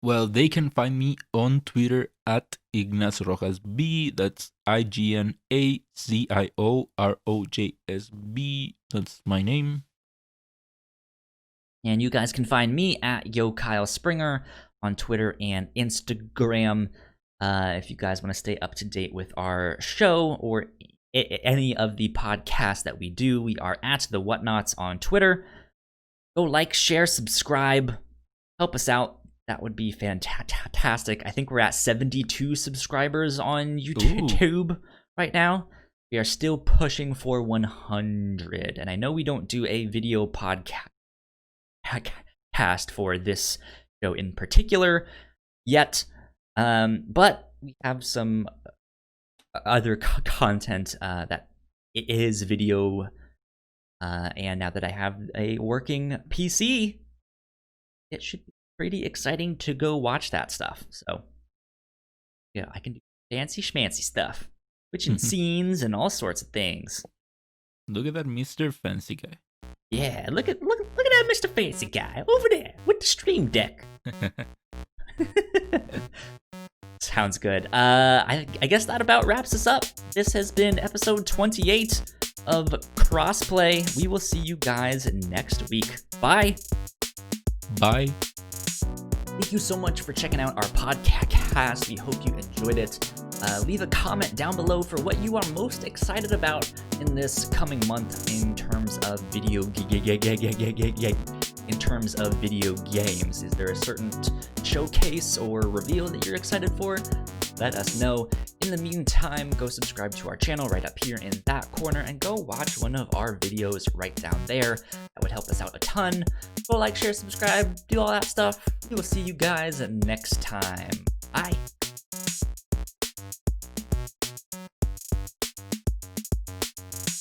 Well, they can find me on Twitter at Ignacio Rojas B. That's IGNAZIOROJSB. That's my name. And you guys can find me at Yo Kyle Springer on Twitter and Instagram. If you guys want to stay up to date with our show or any of the podcasts that we do, we are at the Whatnauts on Twitter. Go like, share, subscribe, help us out. That would be fantastic. I think we're at 72 subscribers on YouTube right now. We are still pushing for 100, and I know we don't do a video podcast for this show in particular yet, but we have some other content that is video, and now that I have a working PC, it should be pretty exciting to go watch that stuff. So yeah, I can do fancy schmancy stuff, switching scenes and all sorts of things. Look at that Mr. Fancy guy. Yeah, look at that Mr. Fancy guy over there with the stream deck. Sounds good. I guess that about wraps us up. This has been episode 28 of Crossplay. We will see you guys next week. Bye. Bye. Thank you so much for checking out our podcast. We hope you enjoyed it. Leave a comment down below for what you are most excited about in this coming month in terms of video games. Is there a certain showcase or reveal that you're excited for? Let us know. In the meantime, go subscribe to our channel right up here in that corner and go watch one of our videos right down there. That would help us out a ton. Go like, share, subscribe, do all that stuff. We will see you guys next time. Bye.